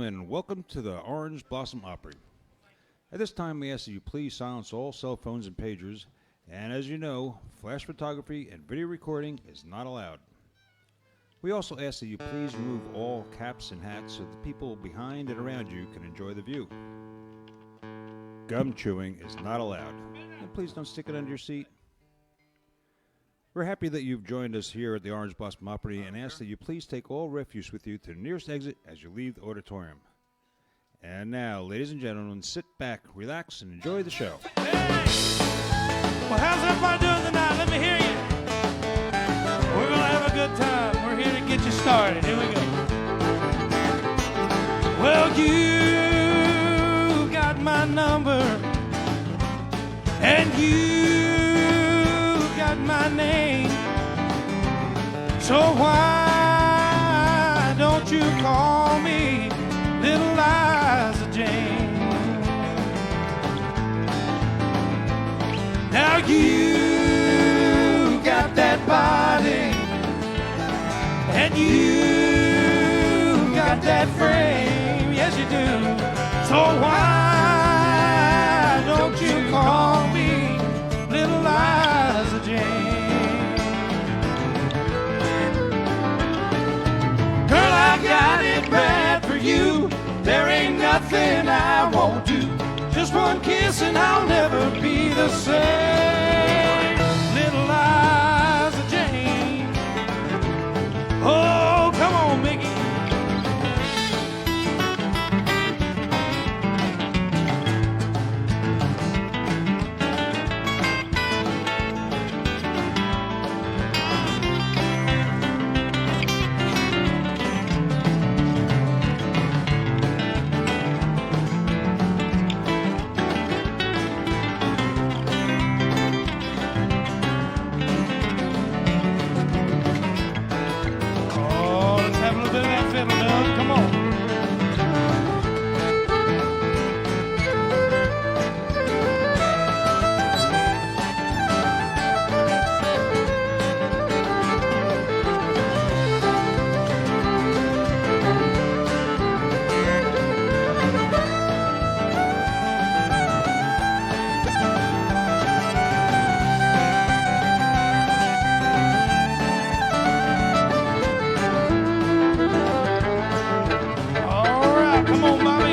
gentlemen, welcome to the Orange Blossom Opry. At this time, we ask that you please silence all cell phones and pagers, and as you know, flash photography and video recording is not allowed. We also ask that you please remove all caps and hats so the people behind and around you can enjoy the view. Gum chewing is not allowed, and please don't stick it under your seat. We're happy that you've joined us here at the Orange Blossom Opry and ask that you please take all refuse with you to the nearest exit as you leave the auditorium. And now, ladies and gentlemen, sit back, relax, and enjoy the show. Hey! Well, how's everybody doing tonight? Let me hear you. We're going to have a good time. We're here to get you started. Here we go. Well, you got my number, and you got my name. So why don't you call me Little Liza Jane? Now you got that body, and you got that frame, yes you do. So why don't you call me Little Liza Jane? Girl, I got it bad for you. There ain't nothing I won't do. Just one kiss and I'll never be the same. Little Liza Jane. Oh, come on, Mickey. Come on. Come on, Bobby.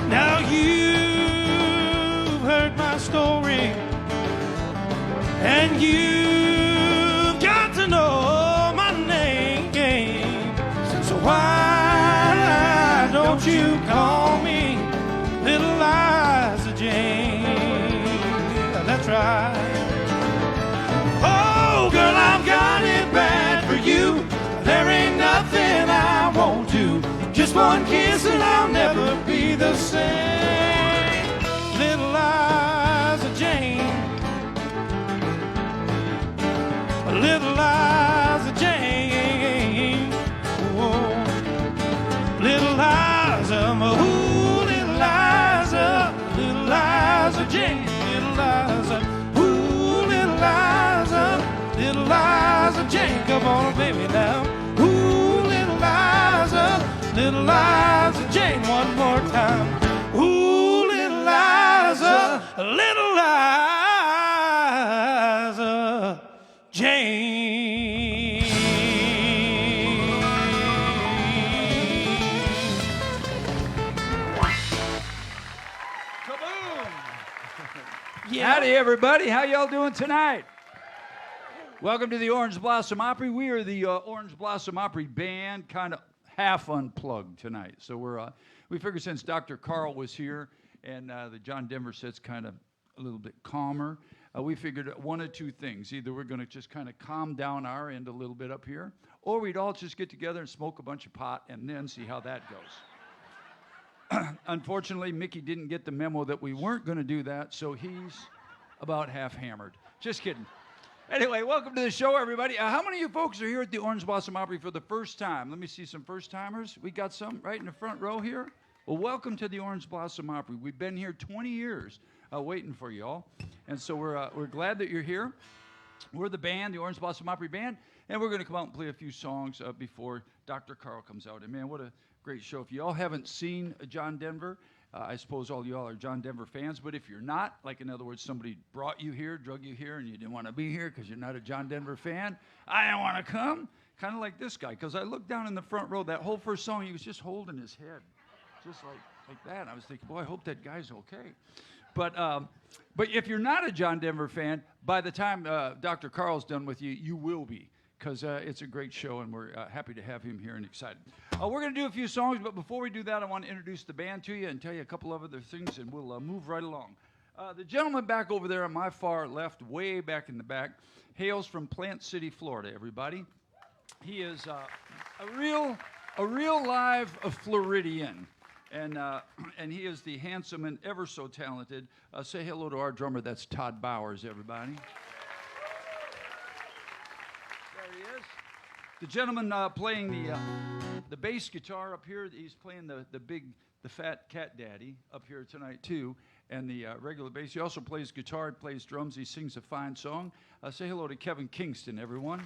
Now you've heard my story, and you've got to know my name. So why don't you call me Little Liza Jane? That's right. Oh, girl, I've got it bad for you. There ain't nothing I won't do. Just one kiss and I'll never be the same. Little Liza Jane. Little Liza Jane. Whoa. Little Liza, ooh, little Liza. Little Liza Jane. Little Liza, ooh, little Liza. Little Liza Jane. Come on, baby, now. Ooh, little Liza. Little Liza Jane, one more time. Ooh, little Liza, little Liza Jane. everybody. How y'all doing tonight? Welcome to the Orange Blossom Opry. We are the Orange Blossom Opry band, kind of half unplugged tonight. So we figured since Dr. Carl was here and the John Denver set's kind of a little bit calmer, we figured one of two things. Either we're going to just kind of calm down our end a little bit up here, or we'd all just get together and smoke a bunch of pot and then see how that goes. Unfortunately, Mickey didn't get the memo that we weren't going to do that, so he's about half hammered. Just kidding. Anyway, welcome to the show, everybody. How many of you folks are here at the Orange Blossom Opry for the first time? Let me see some first-timers. We got some right in the front row here. Well, welcome to the Orange Blossom Opry. We've been here 20 years waiting for you all, and so we're glad that you're here. We're the band, the Orange Blossom Opry Band, and we're going to come out and play a few songs before Dr. Carl comes out. And, man, what a great show. If you all haven't seen John Denver, I suppose all you all are John Denver fans, but if you're not, like in other words, somebody brought you here, drug you here, and you didn't want to be here because you're not a John Denver fan, I didn't want to come, kind of like this guy, because I looked down in the front row, that whole first song, he was just holding his head, just like that. I was thinking, boy, I hope that guy's okay. But if you're not a John Denver fan, by the time Dr. Carl's done with you, you will be, because it's a great show, and we're happy to have him here and excited. We're going to do a few songs, but before we do that, I want to introduce the band to you and tell you a couple of other things, and we'll move right along. The gentleman back over there on my far left, way back in the back, hails from Plant City, Florida, everybody. He is a real live Floridian, and he is the handsome and ever so talented. Say hello to our drummer, that's Todd Bowers, everybody. The gentleman playing the bass guitar up here, he's playing the fat cat daddy up here tonight too, and the regular bass. He also plays guitar, plays drums, he sings a fine song. Say hello to Kevin Kingston, everyone.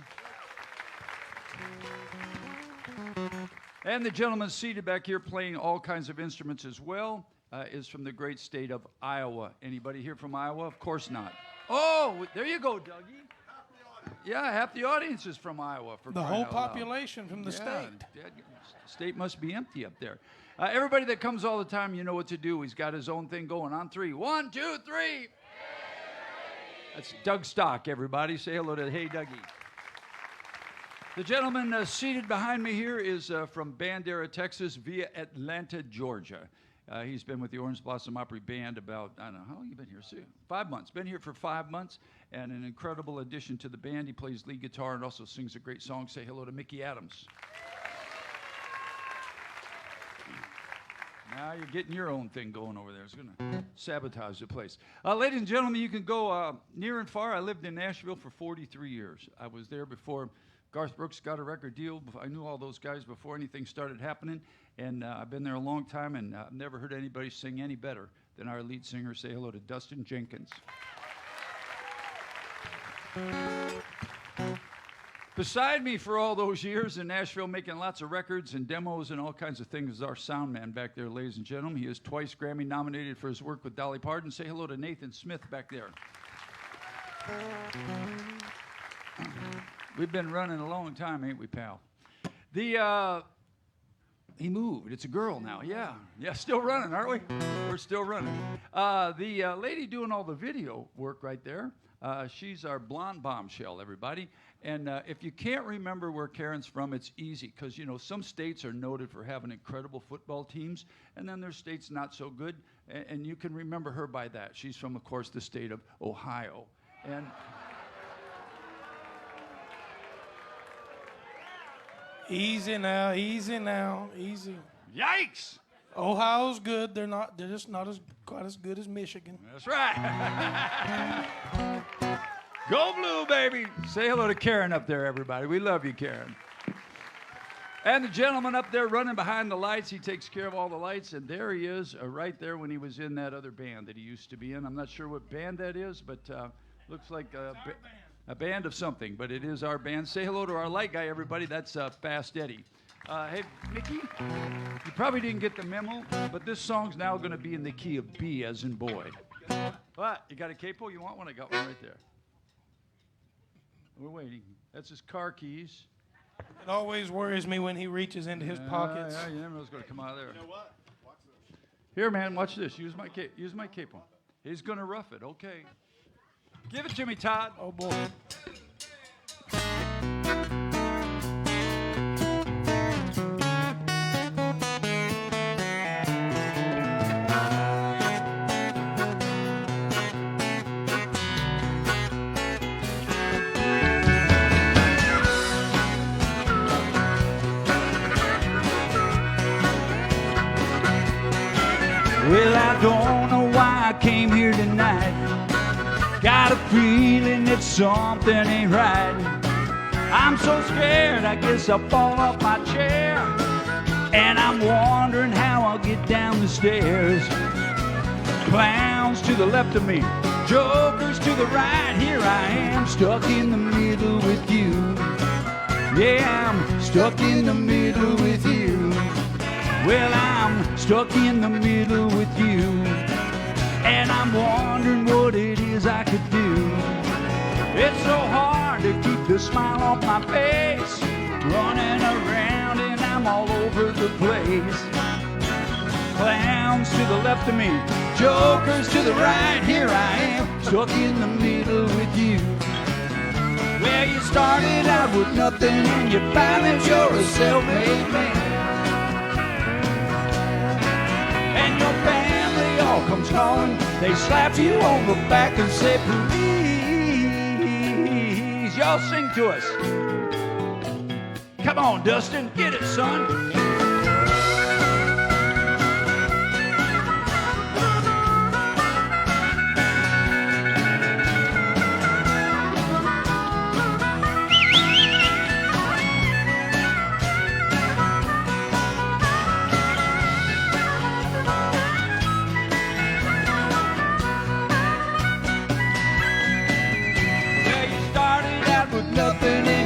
And the gentleman seated back here playing all kinds of instruments as well is from the great state of Iowa. Anybody here from Iowa? Of course not. Oh, there you go, Dougie. Yeah, half the audience is from Iowa. For the whole population from the state. The state must be empty up there. Everybody that comes all the time, you know what to do. He's got his own thing going on three. 1, 2, 3. That's Doug Stock, everybody. Say hello to Hey Dougie. The gentleman seated behind me here is from Bandera, Texas, via Atlanta, Georgia. He's been with the Orange Blossom Opry Band about, I don't know, how long have you been here, Sue? 5 months. Been here for 5 months, and an incredible addition to the band. He plays lead guitar and also sings a great song. Say hello to Mickey Adams. Now you're getting your own thing going over there. It's going to sabotage the place. Ladies and gentlemen, you can go near and far. I lived in Nashville for 43 years. I was there before Garth Brooks got a record deal. I knew all those guys before anything started happening. And I've been there a long time, and I've never heard anybody sing any better than our lead singer. Say hello to Dustin Jenkins. Beside me for all those years in Nashville, making lots of records and demos and all kinds of things, is our sound man back there, ladies and gentlemen. He is twice Grammy nominated for his work with Dolly Parton. Say hello to Nathan Smith back there. We've been running a long time, ain't we, pal? He moved. It's a girl now. Yeah, still running, aren't we? We're still running. The lady doing all the video work right there, she's our blonde bombshell, everybody. And if you can't remember where Karen's from, it's easy, because, you know, some states are noted for having incredible football teams, and then there's states not so good, and you can remember her by that. She's from, of course, the state of Ohio. And Easy now, easy. yikes! Ohio's good. They're just not quite as good as Michigan. That's right. Go Blue, baby. Say hello to Karen up there, everybody. We love you, Karen. And the gentleman up there running behind the lights, he takes care of all the lights, and there he is, right there when he was in that other band that he used to be in. I'm not sure what band that is, but looks like a band of something, but it is our band. Say hello to our light guy, everybody. That's Fast Eddie. Hey, Mickey, you probably didn't get the memo, but this song's now going to be in the key of B as in boy. What? You got a capo? You want one? I got one right there. We're waiting. That's his car keys. It always worries me when he reaches into his pockets. Yeah, you never know what's going to come out of there. You know what? Watch this. Here, man, watch this. Use my capo. He's going to rough it. Okay. Give it to me, Todd. Oh boy. Well, I don't know why I came here tonight. Got a feeling that something ain't right. I'm so scared, I guess I'll fall off my chair. And I'm wondering how I'll get down the stairs. Clowns to the left of me, jokers to the right. Here I am, stuck in the middle with you. Yeah, I'm stuck in the middle with you. Well, I'm stuck in the middle with you. And I'm wondering what it is I could do. It's so hard to keep the smile off my face. Running around and I'm all over the place. Clowns to the left of me, jokers to the right. Here I am, stuck in the middle with you. Well, you started out with nothing and you found that you're a self-made man. And your family all comes calling. They slap you on the back and say, please. Y'all sing to us. Come on, Dustin, get it, son.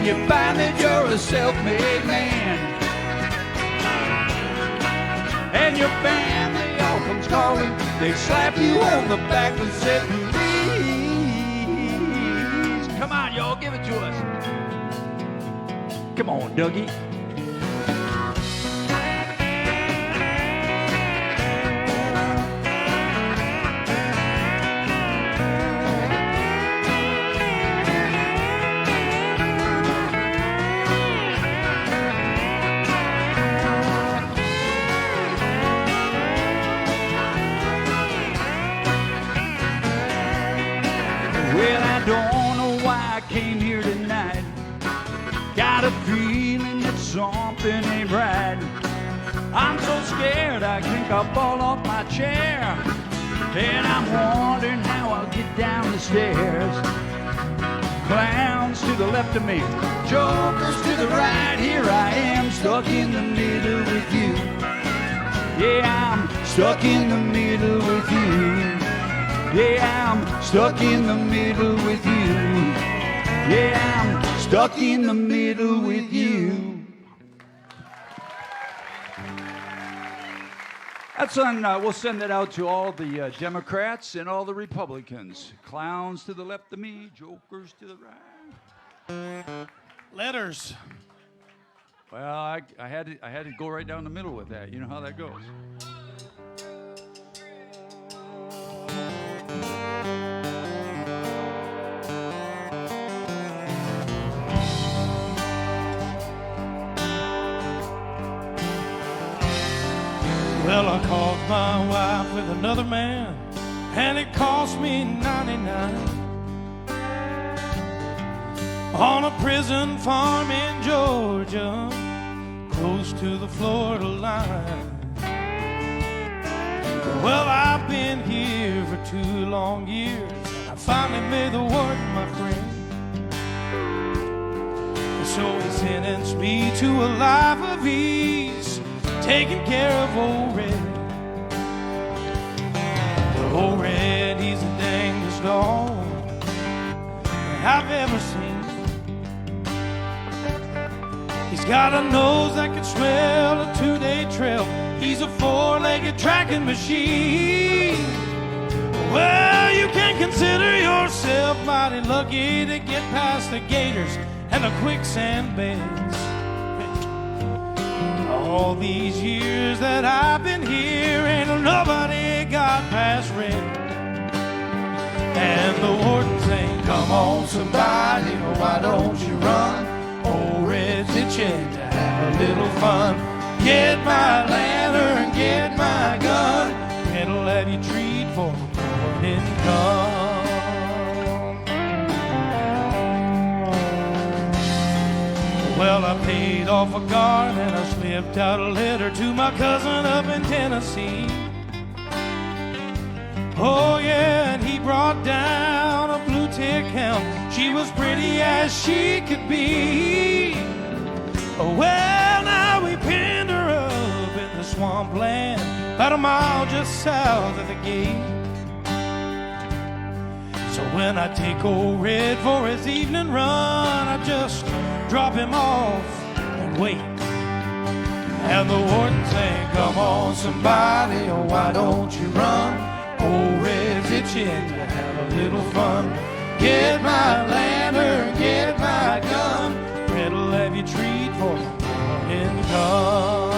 You find that you're a self-made man. And your family all comes calling. They slap you on the back and say, please. Come on, y'all, give it to us. Come on, Dougie. Well, I don't know why I came here tonight. Got a feeling that something ain't right. I'm so scared I think I'll fall off my chair. And I'm wondering how I'll get down the stairs. Clowns to the left of me, jokers to the right. Here I am, stuck in the middle with you. Yeah, I'm stuck in the middle with you. Yeah, I'm stuck in the middle with you. Yeah, I'm stuck in the middle with you. That song, we'll send it out to all the Democrats and all the Republicans. Clowns to the left of me, jokers to the right. Letters. Well, I had to go right down the middle with that. You know how that goes. Well, I caught my wife with another man, and it cost me 99 on a prison farm in Georgia, close to the Florida line. Well, I've been here for 2 long years, and I finally made the warden my friend. So he sentenced me to a life of ease, taking care of old Red. Old Red, he's the dangest dog I've ever seen. He's got a nose that can smell a 2-day trail. He's a 4-legged tracking machine. Well, you can consider yourself mighty lucky to get past the gators and the quicksand beds. All these years that I've been here, ain't nobody got past Red. And the warden saying, on, somebody, why don't you run? Old Red's itching to have a little fun. Get my lantern, get my gun. It'll have you treat for morning come. Well, I paid off a guard and I slipped out a letter to my cousin up in Tennessee. Oh yeah, and he brought down a blue tick hound. She was pretty as she could be. Oh, well, now we pinned her up in the swampland, about a mile just south of the gate. So when I take old Red for his evening run, I just drop him off and wait. And the warden saying, come on, somebody, why don't you run? Old Red's itching to have a little fun. Get my lantern, get my gun. Red'll have you treat for morning come.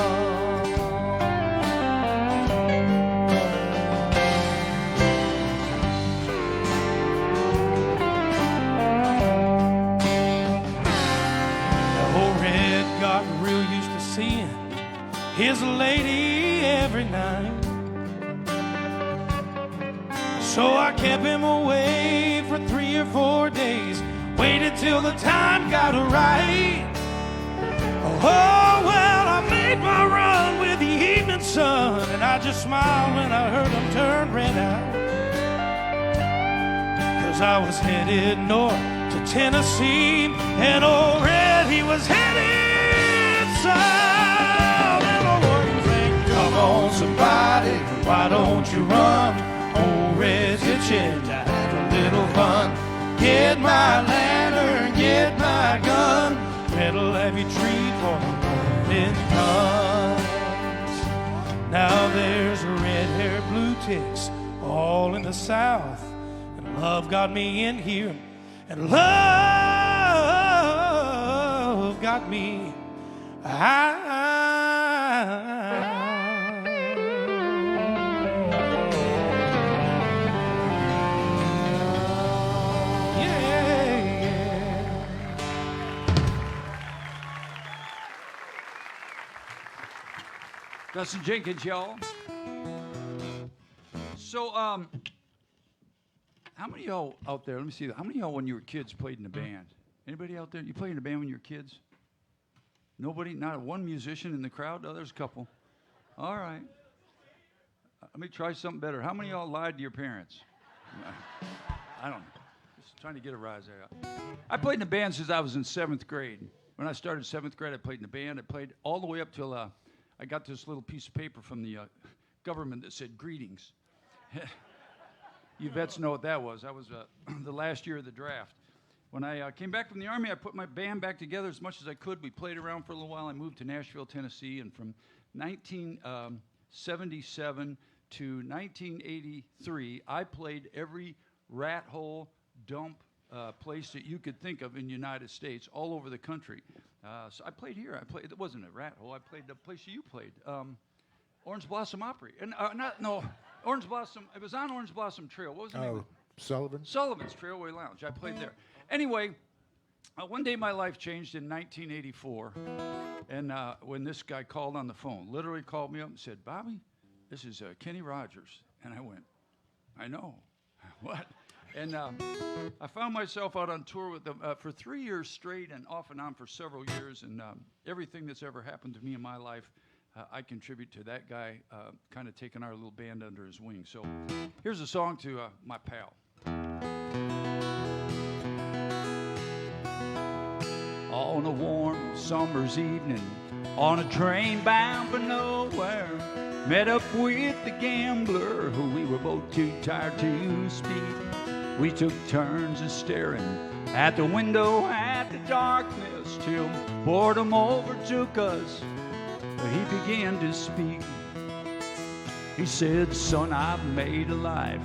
Old Red got real used to seeing his lady every night. So I kept him away for 3 or 4 days, waited till the time got right. Oh, well, I made my run with the evening sun, and I just smiled when I heard him turn red out. 'Cause I was headed north to Tennessee, and old Red, he was headed south. And the warden said, come on, somebody, why don't you run? Old Red's itching to have a little fun. Get my lantern, get my gun. Red'll have you treat for morning comes. Now there's red-haired blue ticks all in the south, and love got me in here, and love got me out. Dustin Jenkins, y'all. So, how many of y'all out there, let me see, how many of y'all when you were kids played in a band? Anybody out there, you played in a band when you were kids? Nobody? Not one musician in the crowd? Oh, there's a couple. All right. Let me try something better. How many of y'all lied to your parents? I don't know. Just trying to get a rise out. I played in a band since I was in 7th grade. When I started 7th grade, I played in a band. I played all the way up till I got this little piece of paper from the government that said greetings. You vets know what that was. That was the last year of the draft. When I came back from the Army, I put my band back together as much as I could. We played around for a little while. I moved to Nashville, Tennessee, and from 1977 to 1983, I played every rat hole, dump place that you could think of in the United States, all over the country. So I played here. It wasn't a rat hole. I played the place you played, Orange Blossom Opry. And Orange Blossom. It was on Orange Blossom Trail. What was the name? Sullivan's? Sullivan's Trailway Lounge. I played there. Anyway, one day my life changed in 1984, and when this guy called on the phone, literally called me up and said, "Bobby, this is Kenny Rogers." And I went, "I know." What? And I found myself out on tour with them for 3 years straight and off and on for several years. And everything that's ever happened to me in my life, I contribute to that guy kind of taking our little band under his wing. So here's a song to my pal. On a warm summer's evening, on a train bound for nowhere, met up with the gambler who we were both too tired to speak. We took turns of staring at the window at the darkness till boredom overtook us. He began to speak. He said, "Son, I've made a life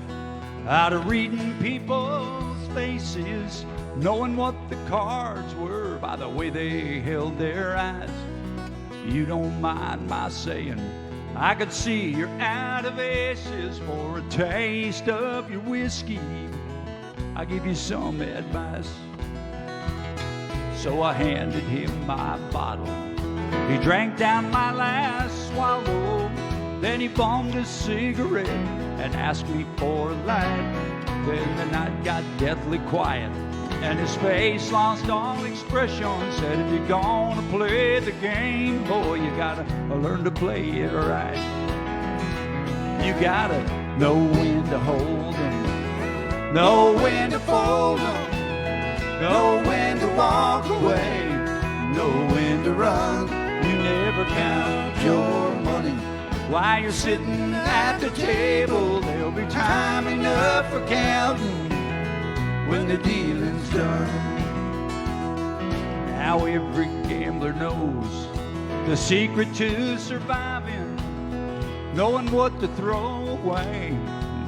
out of reading people's faces, knowing what the cards were by the way they held their eyes. You don't mind my saying, I could see you're out of ashes for a taste of your whiskey. I'll give you some advice. So I handed him my bottle. He drank down my last swallow. Then he bummed a cigarette and asked me for a light. Then the night got deathly quiet, and his face lost all expression. Said, if you're gonna play the game, boy, you gotta learn to play it right. You gotta know when to hold 'em, know when to fold 'em, know when to walk away, know when to run. You never count your money while you're sitting at the table. There'll be time enough for counting when the dealing's done. Now every gambler knows the secret to surviving, knowing what to throw away,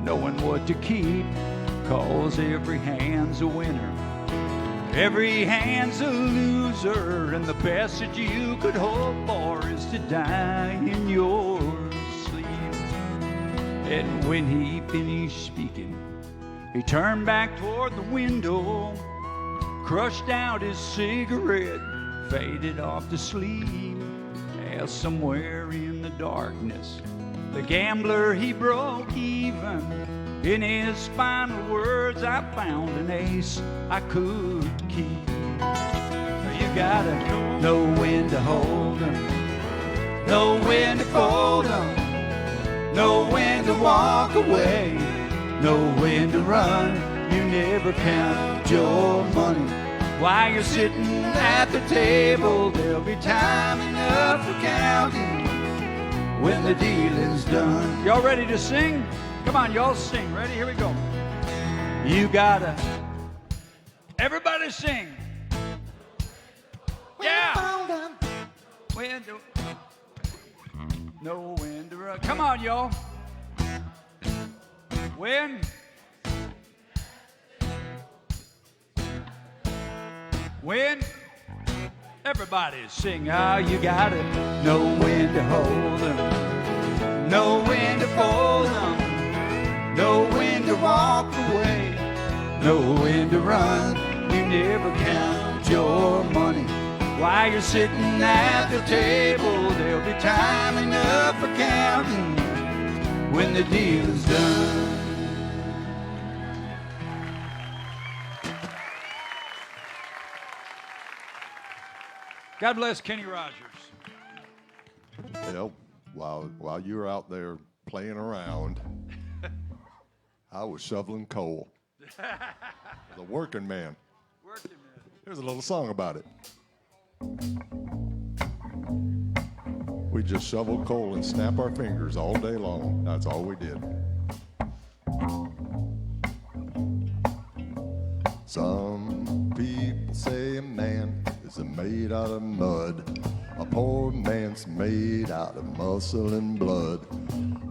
knowing what to keep, 'cause every hand's a winner, every hand's a loser, and the best that you could hope for is to die in your sleep. And when he finished speaking, he turned back toward the window, crushed out his cigarette, faded off to sleep. As somewhere in the darkness, the gambler, he broke even. In his final words, I found an ace I could keep. You gotta know when to hold 'em, know when to fold 'em, know when to walk away, know when to run. You never count your money while you're sitting at the table. There'll be time enough for counting when the dealing's done. Y'all ready to sing? Come on, y'all sing. Ready? Here we go. You gotta. Everybody sing. Yeah. When to. Know when to run. Come on, y'all. When. When. Everybody sing. Ah, you gotta know when to hold 'em, know when to fold 'em, know when to walk away, know when to run. You never count your money while you're sitting at the table. There'll be time enough for counting when the deal is done. God bless Kenny Rogers. Well, while you were out there playing around, I was shoveling coal. The working man. Working man. Here's a little song about it. We just shovel coal and snap our fingers all day long. That's all we did. Some people say a man is made out of mud. A poor man's made out of muscle and blood.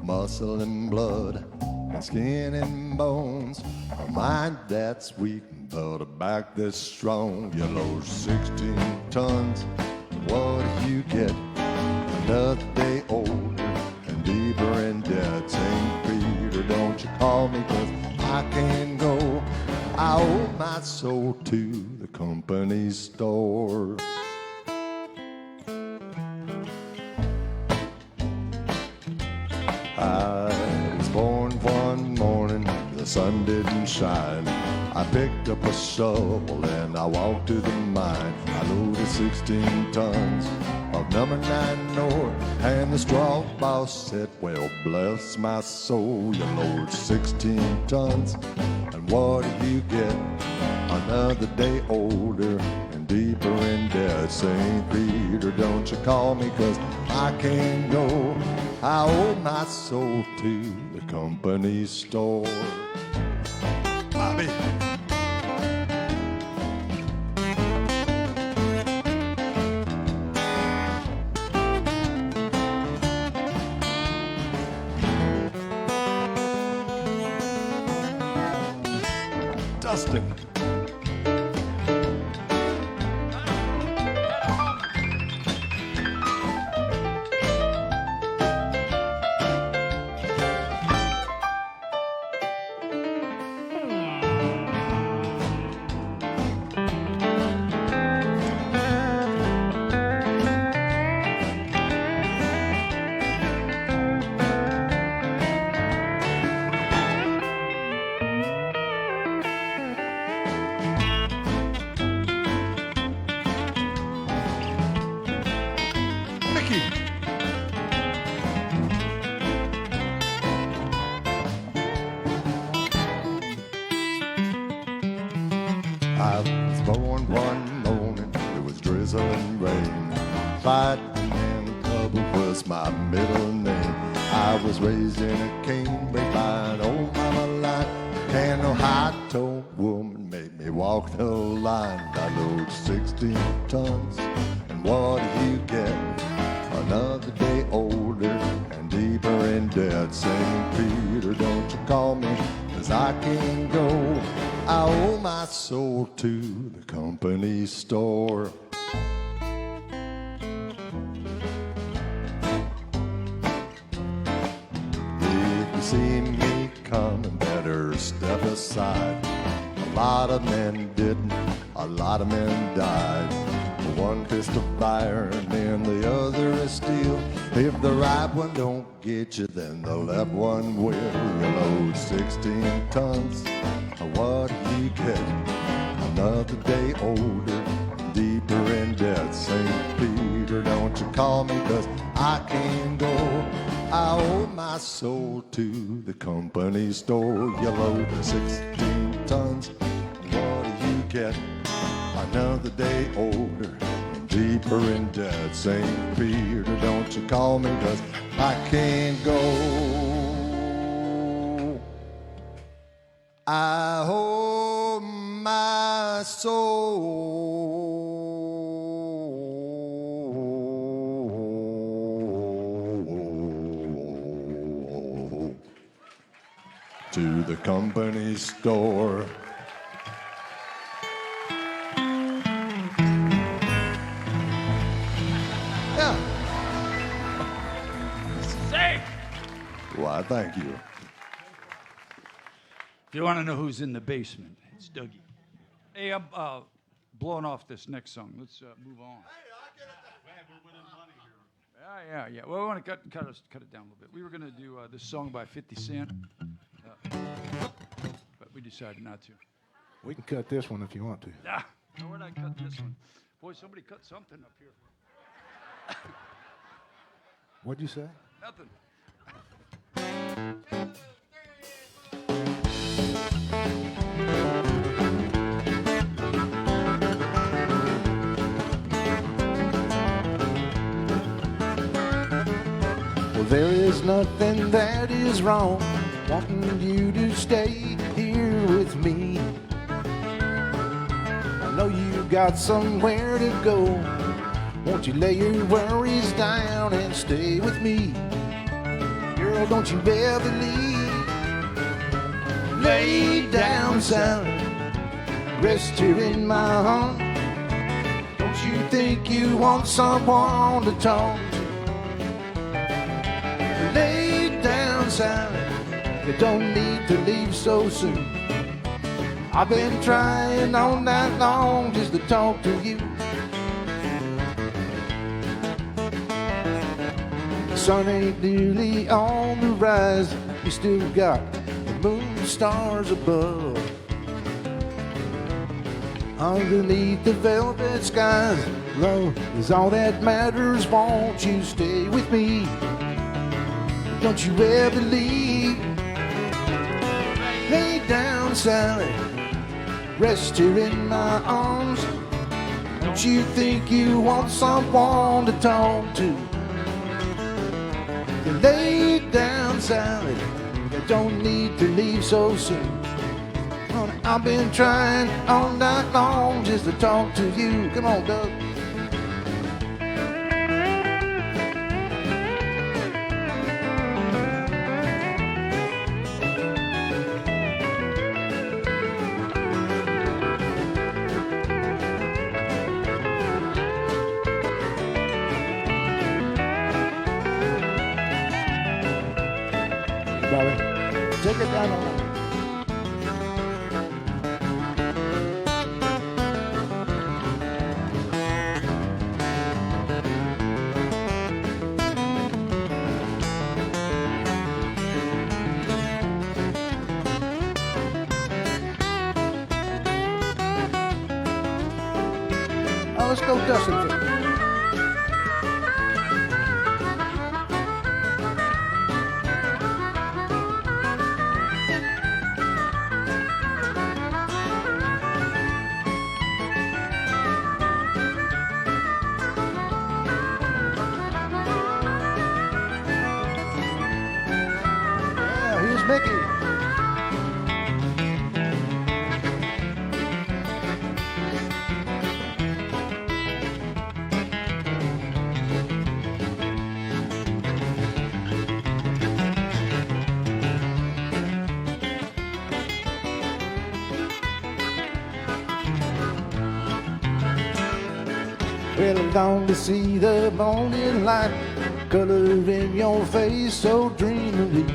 Muscle and blood and skin and bones. A mind that's weak but a back that's strong. You load 16 tons, what do you get? Another day older and deeper in debt. St. Peter, don't you call me, 'cause I can't go. I owe my soul to the company store. I was born one morning, the sun didn't shine. I picked up a shovel and I walked to the mine. I loaded 16 tons of number 9 North, and the straw boss said, well, bless my soul, you load 16 tons, and what do you get? Another day older and deeper in debt. St. Peter, don't you call me, 'cause I can't go. I owe my soul to the company store. Bobby. Dustin. I was born one morning, it was drizzling rain. Fighting and trouble was my middle name. I was raised in a canebrake by an old mama line, and no high-toed woman made me walk the line. I load 16 tons, and what do you get? Another day older and deeper in debt. St. Peter, don't you call me, 'cause I can't go. I owe my soul to the company store. If you see me coming, better step aside. A lot of men didn't, a lot of men died. One fist of fire and then the other is steel. If the right one don't get you, then the left one will. You load 16 tons, what do you get? Another day older, deeper in debt. St. Peter, don't you call me, 'cause I can't go. I owe my soul to the company store. You load 16 tons, what do you get? Another day older, deeper in debt. St. Peter, don't you call me, 'cause I can't go. I owe my soul to the company store. Why, thank you. If you want to know who's in the basement, it's Dougie. Hey, I'm blowing off this next song. Let's move on. Yeah. Well, we want to cut it down a little bit. We were going to do this song by 50 Cent, but we decided not to. We can cut this one if you want to. Ah, no, we're not cutting this one. Boy, somebody cut something up here. What'd you say? Nothing. Well, there is nothing that is wrong wanting you to stay here with me. I know you got somewhere to go. Won't you lay your worries down and stay with me? Girl, don't you ever leave. Lay down, Sally, rest here in my arms. Don't you think you want someone to talk to? Lay down, Sally, you don't need to leave so soon. I've been trying all night long just to talk to you. The sun ain't nearly on the rise. You still got the moon, stars above. Underneath the velvet skies, love is all that matters. Won't you stay with me? Don't you ever leave. Lay down, Sally, rest here in my arms. Don't you think you want someone to talk to? You lay down, Sally, you don't need to leave so soon. Honey, I've been trying all night long just to talk to you. Come on, Doug. Bobby, take it down on that. Oh, let's go dust it. Well, I long to see the morning light color in your face so dreamily.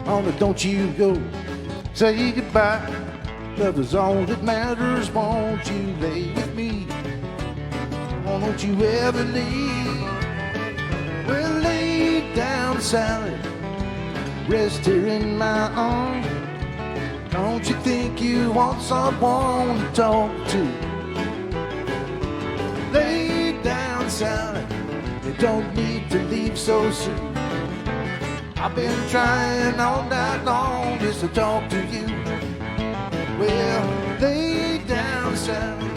Oh, but don't you go, say goodbye. Love is all that matters. Won't you lay with me? Oh, don't you ever leave. Well, lay down, Sally. Rest here in my arms. Don't you think you want someone to talk to? Lay down, Sally. You don't need to leave so soon. I've been trying all night long just to talk to you. Well, lay down, Sally.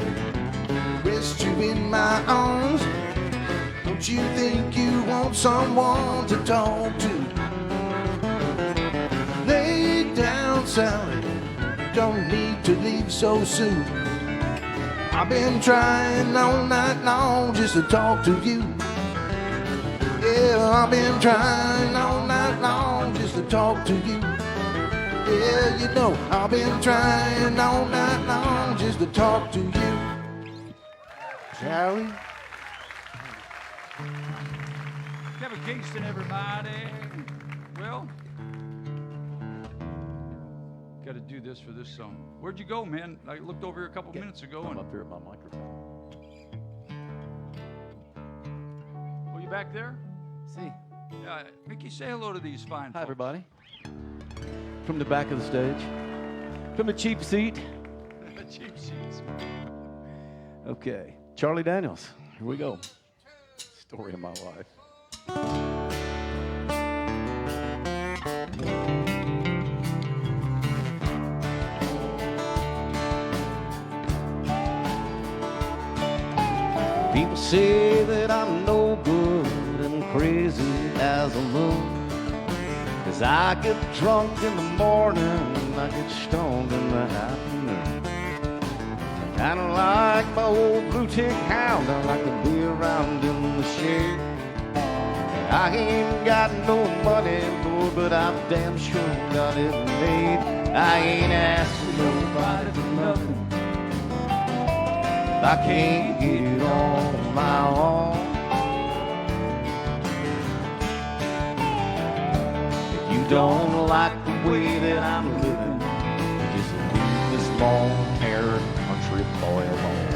Rest you in my arms. Don't you think you want someone to talk to? Lay down, Sally. Don't need to leave so soon. I've been trying all night long just to talk to you. Yeah, I've been trying all night long just to talk to you. Yeah, you know, I've been trying all night long just to talk to you. Sally? Kevin Kingston, everybody. Well, got to do this for this song. Where'd you go, man? I looked over here a couple minutes ago. I'm And, up here at my microphone. oh, you back there? See. Yeah, Mickey, say hello to these fine Hi, folks. everybody. From the back of the stage. From the cheap seat. Cheap seats. Okay. Charlie Daniels. Here we go. Story of my life. People say that I'm no good and crazy as a moon. 'Cause I get drunk in the morning and I get stoned in the afternoon. Kinda like my old blue tick hound, I like to be around in the shade. I ain't got no money, boy, but I've damn sure got it made. I ain't asking nobody for nothing. I can't get it on my own. If you don't like the way that I'm living, just leave this long-haired country boy alone.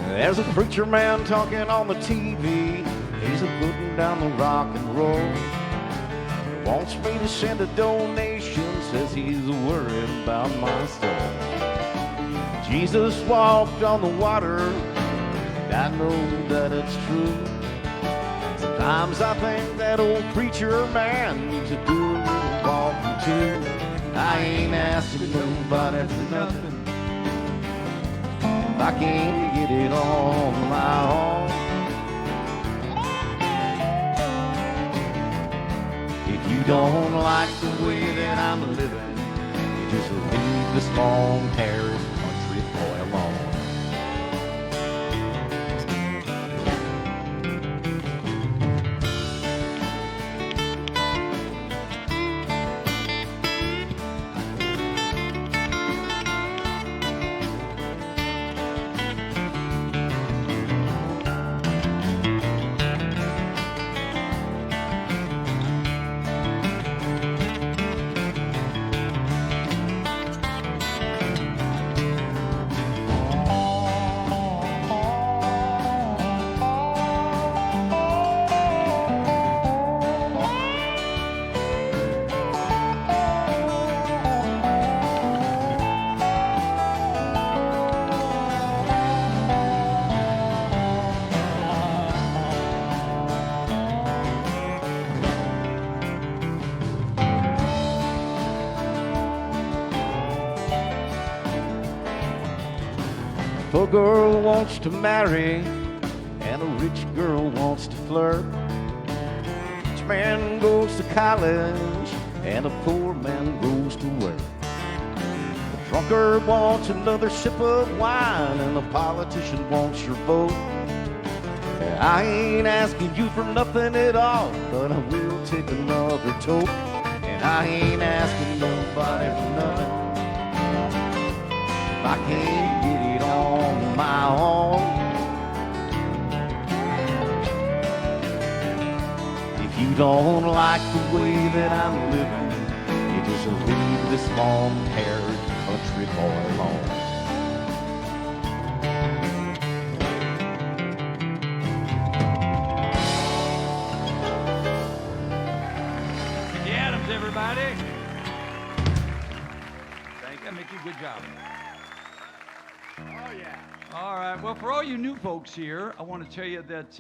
There's a preacher man talking on the TV. He's a putting down the rock and roll. Wants me to send a donation, says he's worried about my soul. Jesus walked on the water, I know that it's true. Sometimes I think that old preacher man needs to do a little walking too. I ain't asking nobody for nothing. I can't get it on my own. If you don't like the way that I'm living, you just leave this long-haired country boy alone. If a girl wants to marry and a rich girl wants to flirt, rich man goes to college and a poor man goes to work. The drunkard wants another sip of wine and the politician wants your vote. I ain't asking you for nothing at all, but I will take another toke. And I ain't asking nobody for nothing if I can't get it on my own. If you don't like the way that I'm living, you just leave this long-haired country boy alone. Everybody. Thank you. Mickey, good job. Oh, yeah. All right. Well, for all you new folks here, I want to tell you that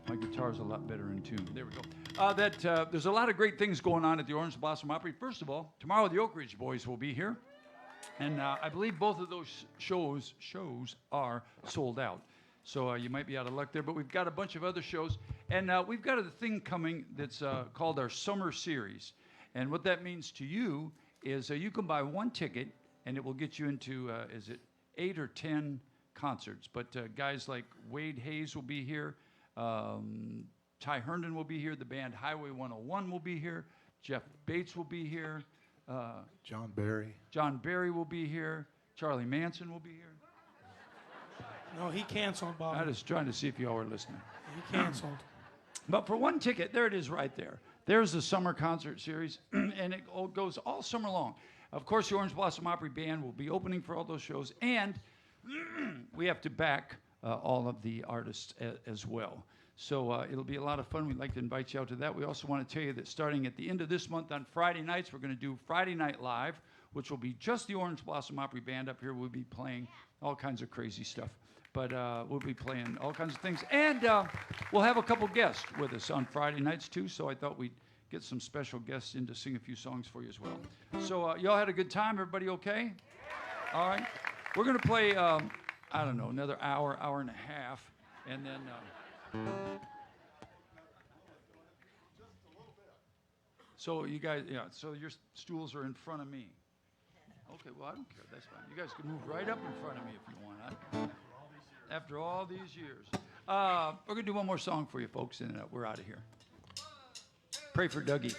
my guitar's a lot better in tune. There we go. There's a lot of great things going on at the Orange Blossom Opry. First of all, tomorrow the Oak Ridge Boys will be here. And I believe both of those shows are sold out. So you might be out of luck there, but we've got a bunch of other shows. And we've got a thing coming that's called our Summer Series. And what that means to you is you can buy one ticket, and it will get you into, 8 or 10 concerts. But guys like Wade Hayes will be here. Ty Herndon will be here. The band Highway 101 will be here. Jeff Bates will be here. John Barry. John Barry will be here. Charlie Manson will be here. No, he canceled, Bob. I was trying to see if you all were listening. He canceled. But for one ticket, there it is right there. There's the summer concert series, and it goes all summer long. Of course, the Orange Blossom Opry Band will be opening for all those shows, and we have to back all of the artists as well. So it'll be a lot of fun. We'd like to invite you out to that. We also want to tell you that starting at the end of this month on Friday nights, we're going to do Friday Night Live, which will be just the Orange Blossom Opry Band up here. We'll be playing all kinds of crazy stuff. But we'll be playing all kinds of things. And we'll have a couple guests with us on Friday nights, too. So I thought we'd get some special guests in to sing a few songs for you as well. So y'all had a good time? Everybody okay? All right. We're going to play, I don't know, another hour, hour and a half. And then... So you guys, yeah, so your stools are in front of me. Okay, well, I don't care. That's fine. You guys can move right up in front of me if you want. After all these years. We're going to do one more song for you, folks, and we're out of here. Pray for Dougie.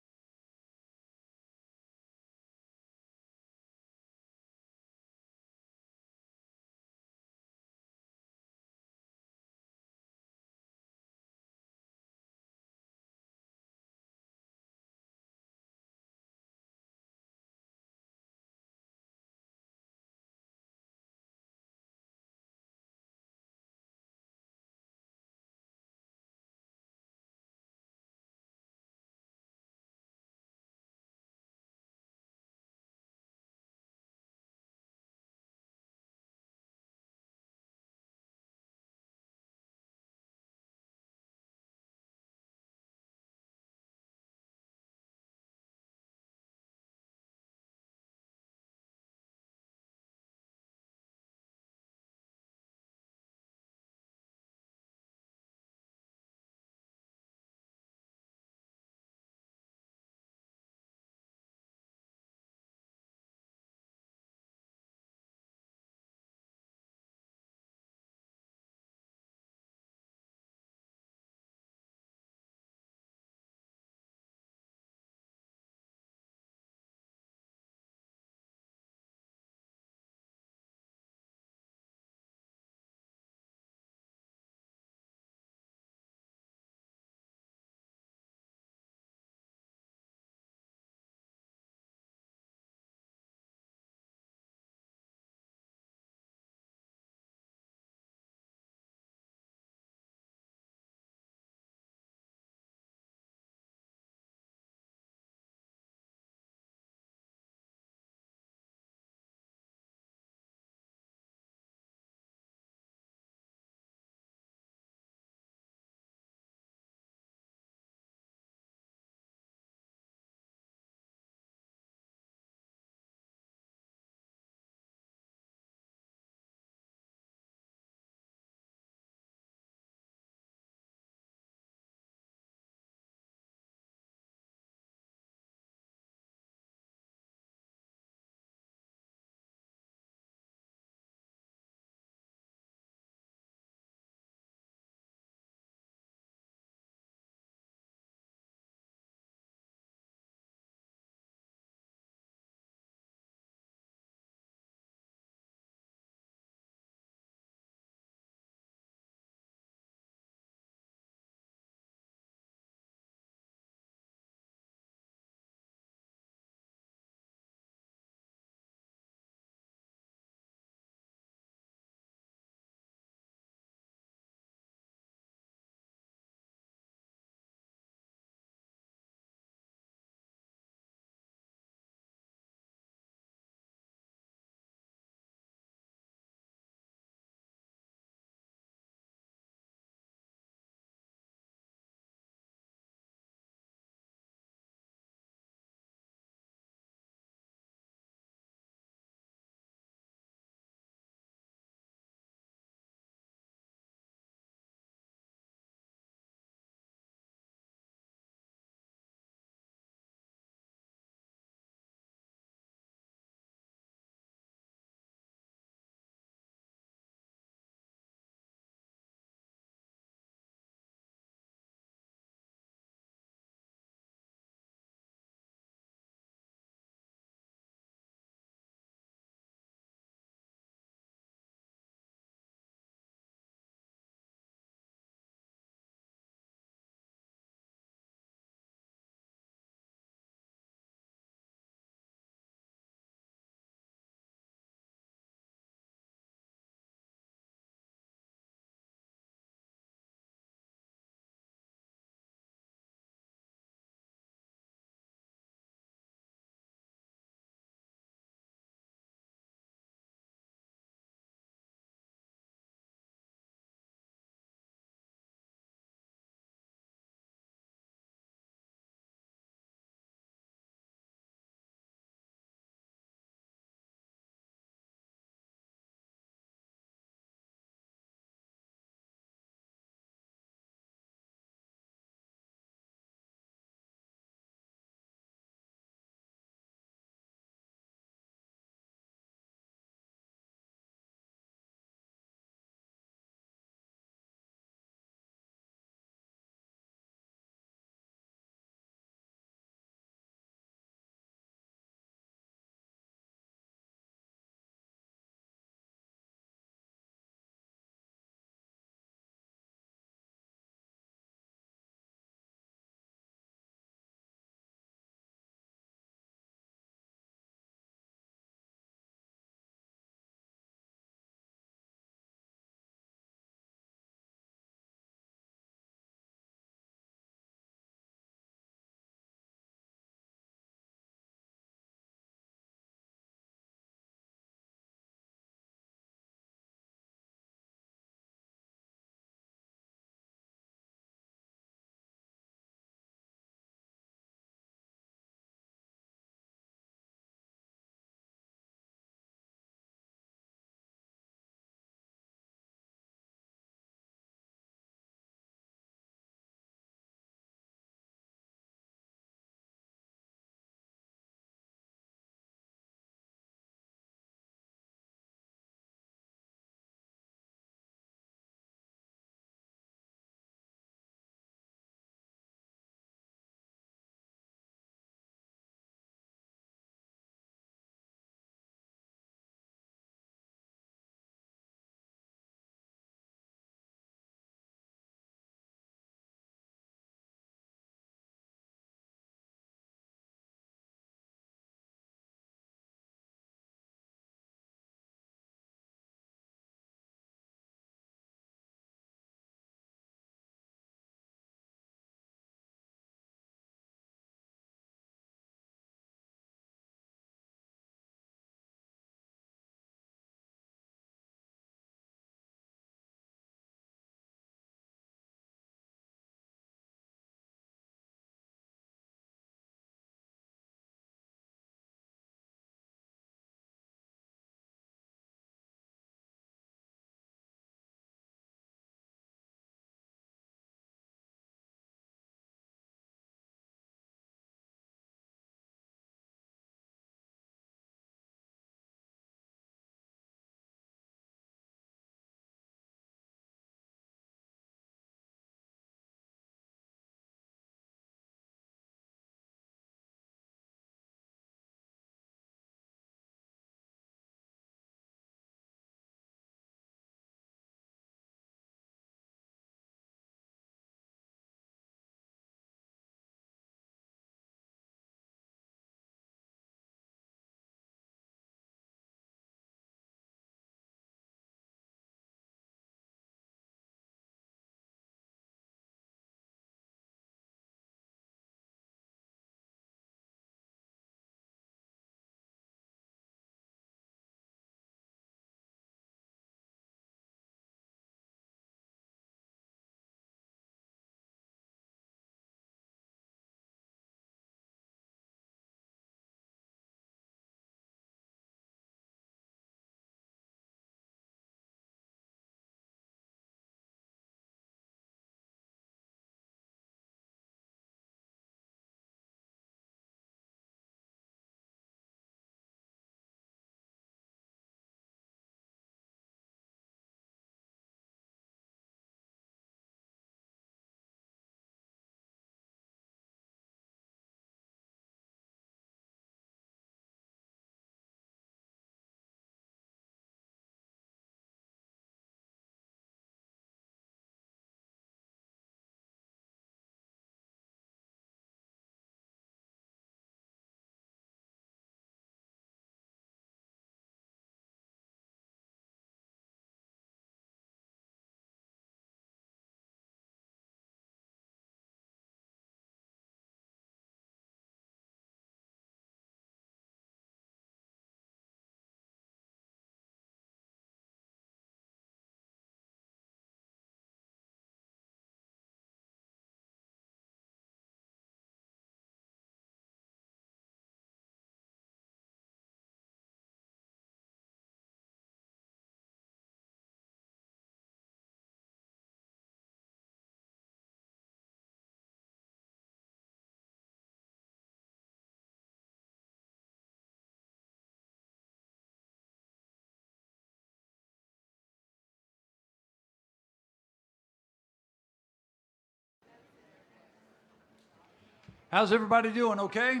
How's everybody doing? Okay?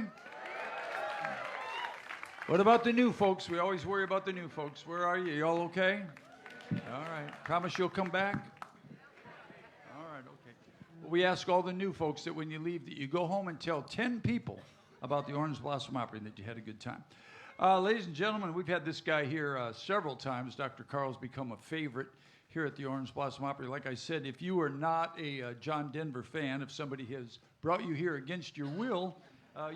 What about the new folks? We always worry about the new folks. Where are you? You all okay? All right. Promise you'll come back? All right, okay. Well, we ask all the new folks that when you leave that you go home and tell 10 people about the Orange Blossom Opry and that you had a good time. Ladies and gentlemen, we've had this guy here several times. Dr. Carl's become a favorite here at the Orange Blossom Opry. Like I said, if you are not a John Denver fan, if somebody has brought you here against your will,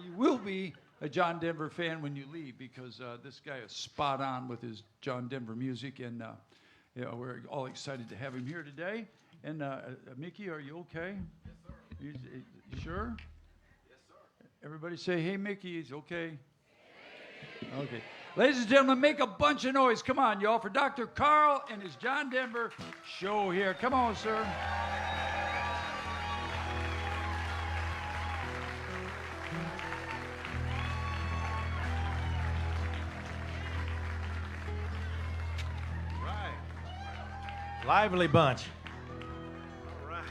you will be a John Denver fan when you leave, because this guy is spot on with his John Denver music, and we're all excited to have him here today. And Mickey, are you okay? Yes, sir. You sure? Yes, sir. Everybody say, hey, Mickey, he's okay? Okay. Ladies and gentlemen, make a bunch of noise. Come on, y'all, for Dr. Carl and his John Denver show here. Come on, sir. Lively bunch. All right.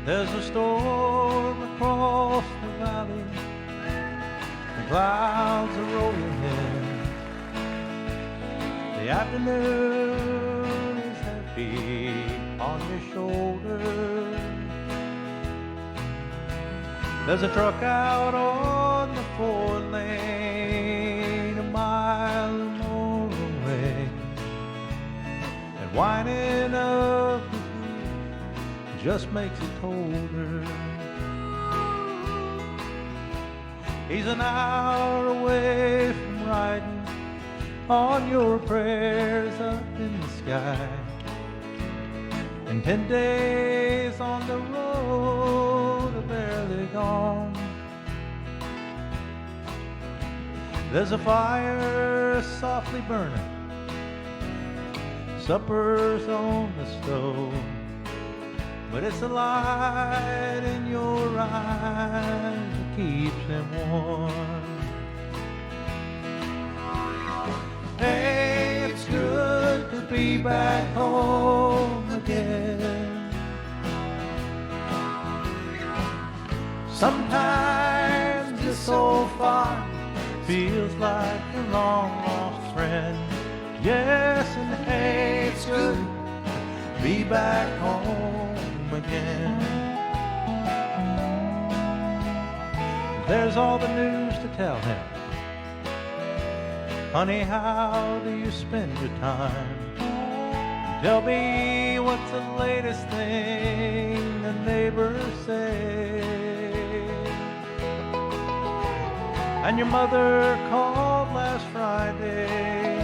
There's a storm across the valley. The clouds are rolling in. The afternoon is heavy on your shoulders. There's a truck out on the 4-lane, a mile or more away, and whining up the hill just makes it colder. He's an hour away from riding on your prayers up in the sky, and 10 days on the road are barely gone. There's a fire softly burning, supper's on the stove, but it's the light in your eyes that keeps him warm. Hey, it's good to be back home again. Sometimes this old farm feels like a long-lost friend. Yes, and hey, it's good to be back home again. There's all the news to tell him. Honey, how do you spend your time? Tell me what's the latest thing the neighbors say. And your mother called last Friday.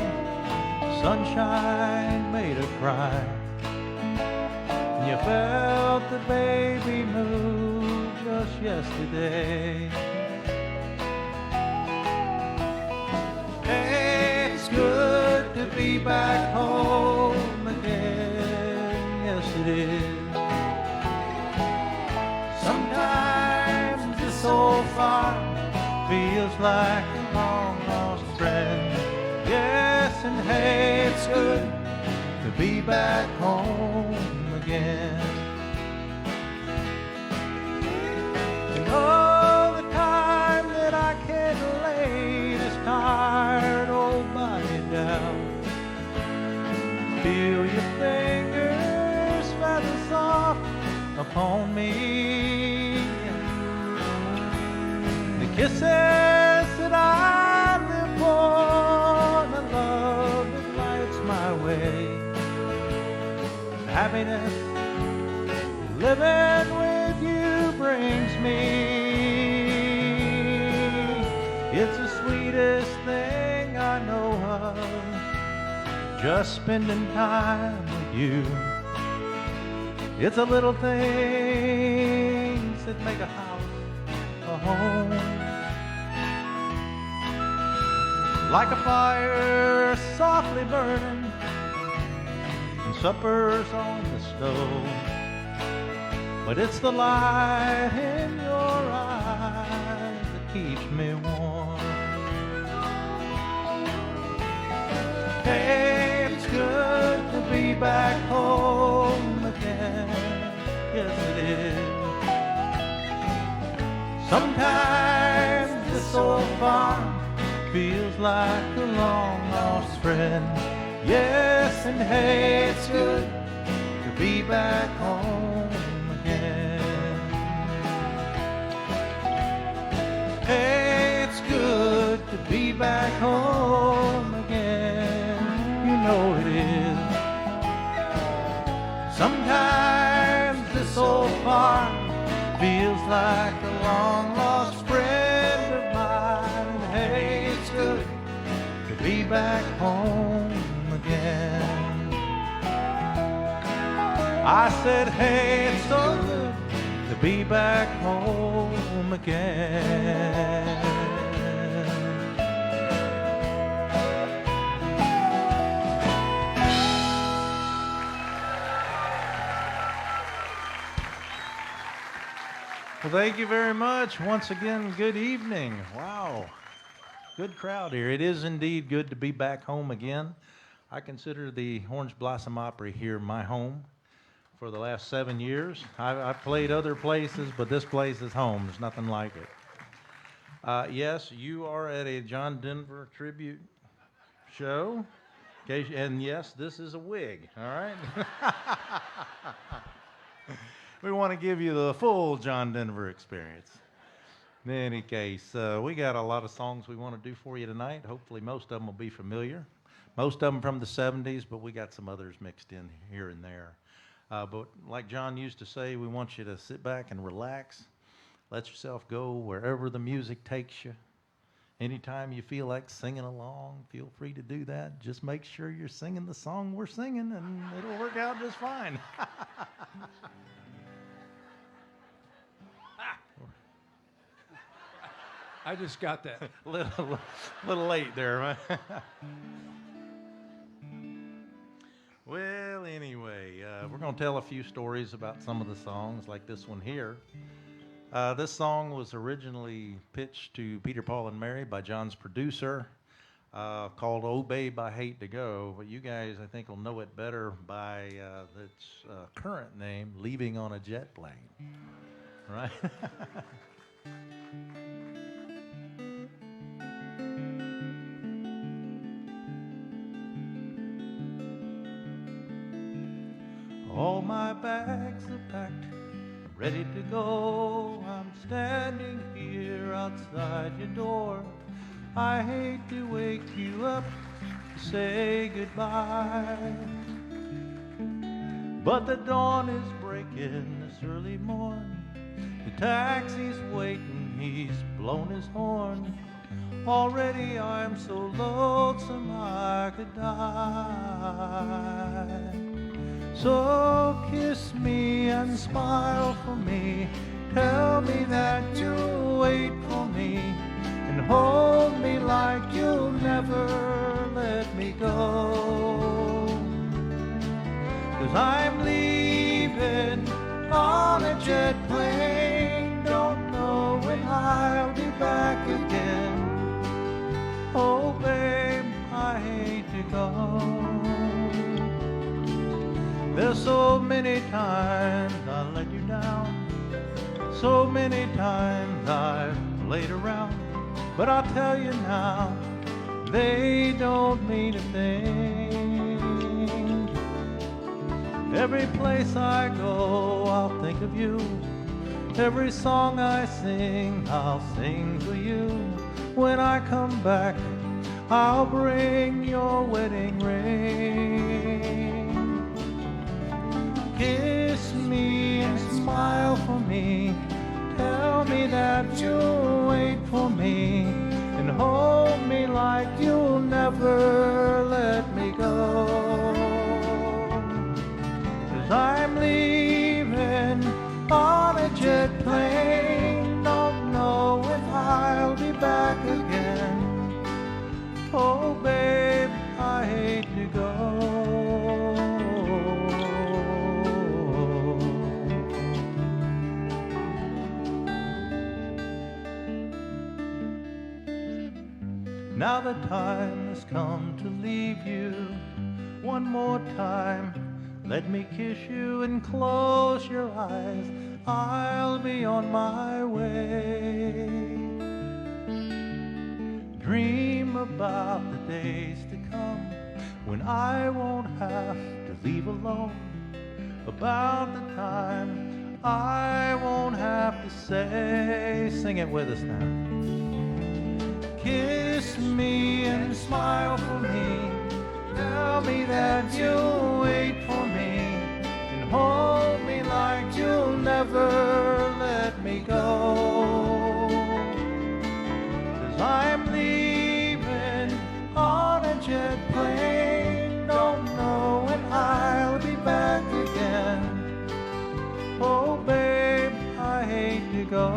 Sunshine made her cry. And you felt the baby move just yesterday. It's good to be back home again, yes it is. Sometimes this old farm feels like a long-lost friend. Yes, and hey, it's good to be back home again. And all the time that I can't lay this tired old body down, feel your fingers feather soft upon me. The kisses that I live for, the love that lights my way, happiness living with you brings me. It's the sweetest thing I know of, just spending time with you. It's the little things that make a house a home. Like a fire softly burning, and supper's on the stove, but it's the light in your eyes keeps me warm. Hey, it's good to be back home again. Yes, it is. Sometimes this old farm feels like a long lost friend. Yes, and hey, it's good to be back home again. Hey, it's good to be back home again. You know it is. Sometimes this old farm feels like a long lost friend of mine. Hey, it's good to be back home again. I said, hey, it's so good to be back home again. Well, thank you very much. Once again, good evening. Wow. Good crowd here. It is indeed good to be back home again. I consider the Orange Blossom Opry here my home for the last 7 years. I've played other places, but this place is home. There's nothing like it. Yes, you are at a John Denver tribute show. Okay, and yes, this is a wig, all right? We want to give you the full John Denver experience. In any case, we got a lot of songs we want to do for you tonight. Hopefully most of them will be familiar. Most of them from the 70s, but we got some others mixed in here and there. But like John used to say, we want you to sit back and relax. Let yourself go wherever the music takes you. Anytime you feel like singing along, feel free to do that. Just make sure you're singing the song we're singing, and it'll work out just fine. I just got that. little late there, right? Well, anyway, we're going to tell a few stories about some of the songs, like this one here. This song was originally pitched to Peter, Paul, and Mary by John's producer, called "Oh Babe, I Hate to Go," but you guys, I think, will know it better by its current name, "Leaving on a Jet Plane." Right? All my bags are packed, ready to go. I'm standing here outside your door. I hate to wake you up to say goodbye, but the dawn is breaking this early morn. The taxi's waiting, he's blown his horn. Already I'm so lonesome I could die. So kiss me and smile for me. Tell me that you'll wait for me, and hold me like you'll never let me go. 'Cause I'm leaving on a jet plane. Don't know when I'll be back again. Oh babe, I hate to go. There's so many times I let you down, so many times I've played around, but I'll tell you now, they don't mean a thing. Every place I go, I'll think of you. Every song I sing, I'll sing for you. When I come back, I'll bring your wedding ring. Kiss me and smile for me. Tell me that you'll wait for me, and hold me like you'll never let me go. 'Cause I'm leaving on a jet plane. Don't know if I'll be back again. Oh babe, I hate to go. Now the time has come to leave you. One more time, let me kiss you and close your eyes. I'll be on my way. Dream about the days to come when I won't have to leave alone. About the time I won't have to say, sing it with us now. Kiss me and smile for me. Tell me that you'll wait for me and hold me like you'll never let me go. 'Cause I'm leaving on a jet plane. Don't know when I'll be back again. Oh babe, I hate to go,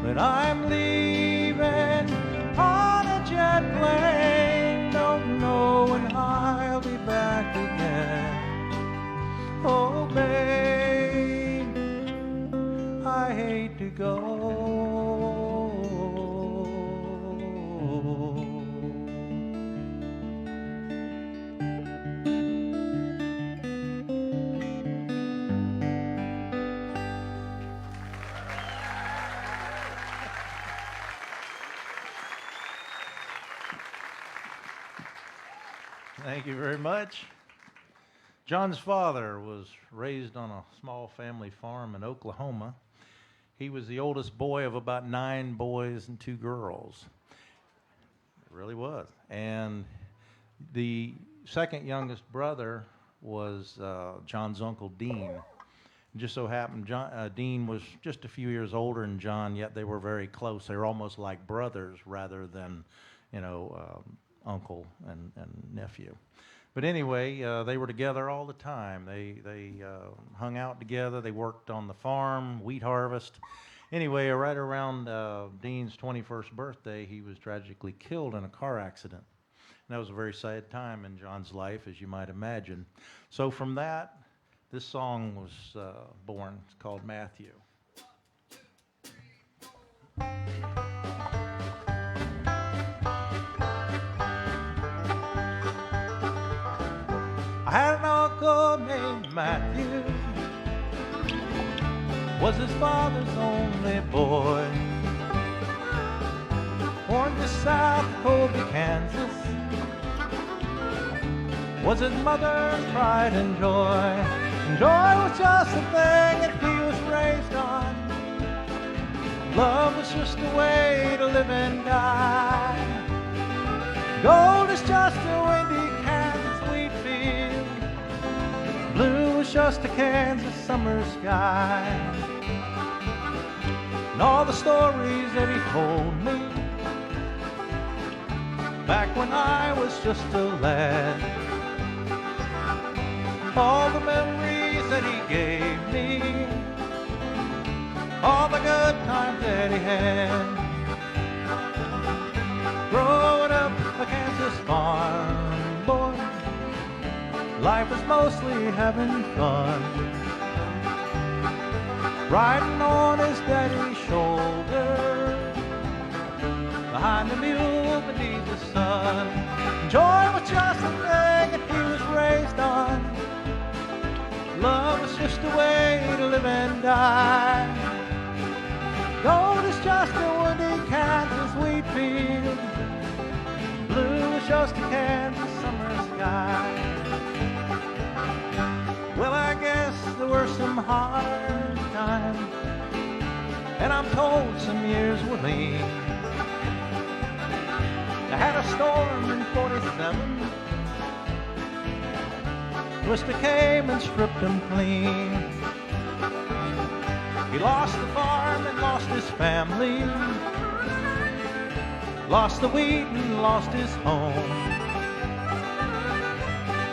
but I'm leaving on a jet plane. Don't know when I'll be back again. Oh babe, I hate to go. Thank you very much. John's father was raised on a small family farm in Oklahoma. He was the oldest boy of about 9 boys and 2 girls. It really was. And the second youngest brother was John's uncle Dean. It just so happened Dean was just a few years older than John, yet they were very close. They were almost like brothers rather than, uncle and nephew. But anyway, they were together all the time. They hung out together. They worked on the farm, wheat harvest. Anyway, right around Dean's 21st birthday, he was tragically killed in a car accident. And that was a very sad time in John's life, as you might imagine. So from that, this song was born. It's called Matthew. I had an uncle named Matthew, was his father's only boy. Born just south of Colby, Kansas, was his mother's pride and joy. And joy was just a thing that he was raised on. Love was just a way to live and die. Gold is just a windy Kansas wheat field. Blue was just a Kansas summer sky. And all the stories that he told me back when I was just a lad, all the memories that he gave me, all the good times that he had. Growing up a Kansas farm boy, life was mostly having fun. Riding on his daddy's shoulder, behind the mule beneath the sun. Joy was just a thing that he was raised on. Love was just a way to live and die. Gold is just a windy Kansas wheat field. Blue is just a Kansas summer sky. Well, I guess there were some hard times, and I'm told some years were lean. I had a storm in 47. Twister came and stripped him clean. He lost the farm and lost his family, lost the wheat and lost his home.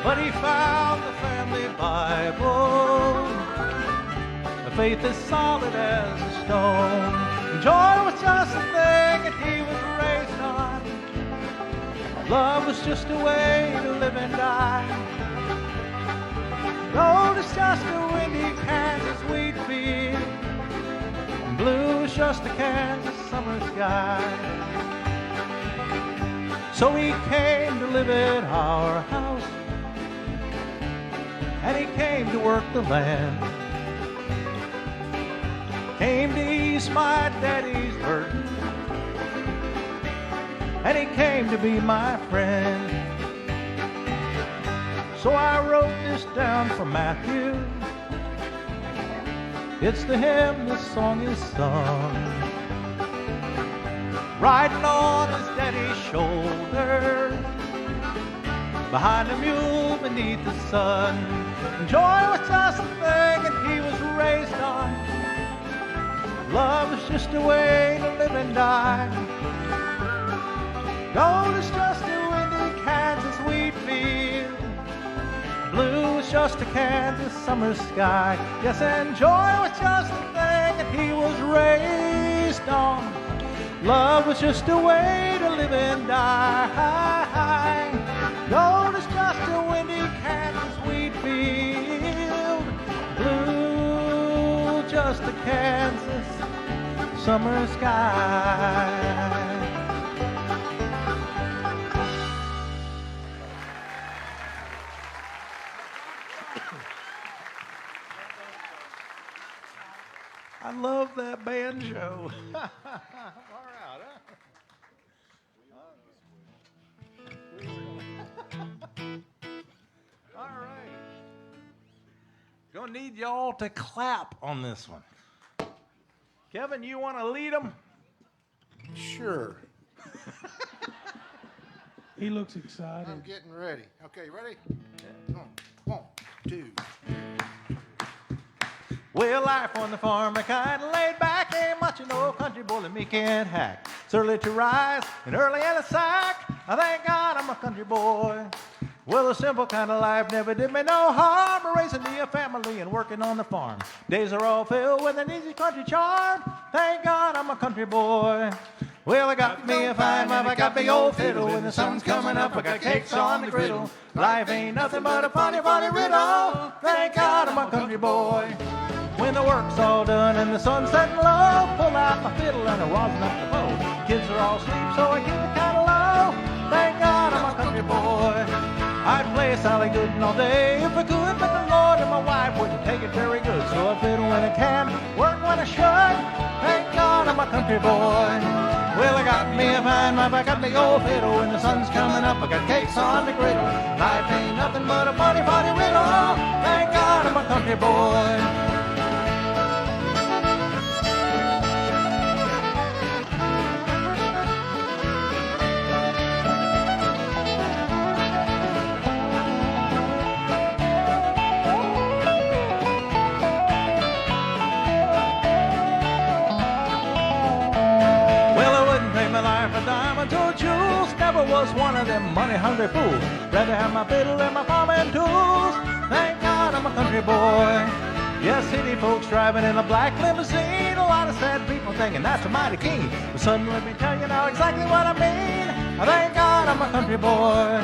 But he found the family Bible. The faith as solid as a stone. Joy was just a thing that he was raised on. Love was just a way to live and die. Gold is just a windy Kansas wheat field. Blue is just a Kansas summer sky. So he came to live at our house, and he came to work the land. Came to ease my daddy's burden, and he came to be my friend. So I wrote this down for Matthew. It's the hymn this song is sung, riding on his daddy's shoulder, behind a mule beneath the sun. And joy was just a thing that he was raised on. Love is just a way to live and die. Gold is just a windy Kansas wheat field. Blue is just a Kansas summer sky. Yes, and joy was just a thing that he was raised on. Love was just a way to live and die. Gold is just a windy Kansas wheat field. Blue, just a Kansas summer sky. I love that banjo. Far out, huh? All right. Gonna need y'all to clap on this one. Kevin, you want to lead them? Sure. He looks excited. I'm getting ready. Okay, ready? One, two. Well, life on the farm, I kind of laid back. Ain't much an old country boy that me can't hack. It's early to rise and early in a sack. I thank God I'm a country boy. Well, a simple kind of life never did me no harm. Raising me a family and working on the farm. Days are all filled with an easy country charm. Thank God I'm a country boy. Well, I got me a fine wife, I got me old fiddle. When the sun's coming up, I got cakes on the griddle. Life ain't nothing but a funny, funny riddle. Thank God I'm a country boy. When the work's all done and the sun's setting low, pull out my fiddle and I rosin up the bow. Kids are all asleep, so I keep it kind of low. Thank God I'm a country boy. I'd play Sally Gooden all day if I could, but the Lord and my wife wouldn't take it very good. So I fiddle when I can, work when I should. Thank God I'm a country boy. Well, I got me a fine wife, I got me old fiddle. When the sun's coming up, I got cakes on the griddle. Life ain't nothing but a funny, funny riddle. Thank God I'm a country boy. Never was one of them money-hungry fools. Rather have my fiddle and my farming tools. Thank God I'm a country boy. Yes, city folks driving in a black limousine. A lot of sad people thinking that's a mighty keen. But suddenly let me tell you now exactly what I mean. Thank God I'm a country boy.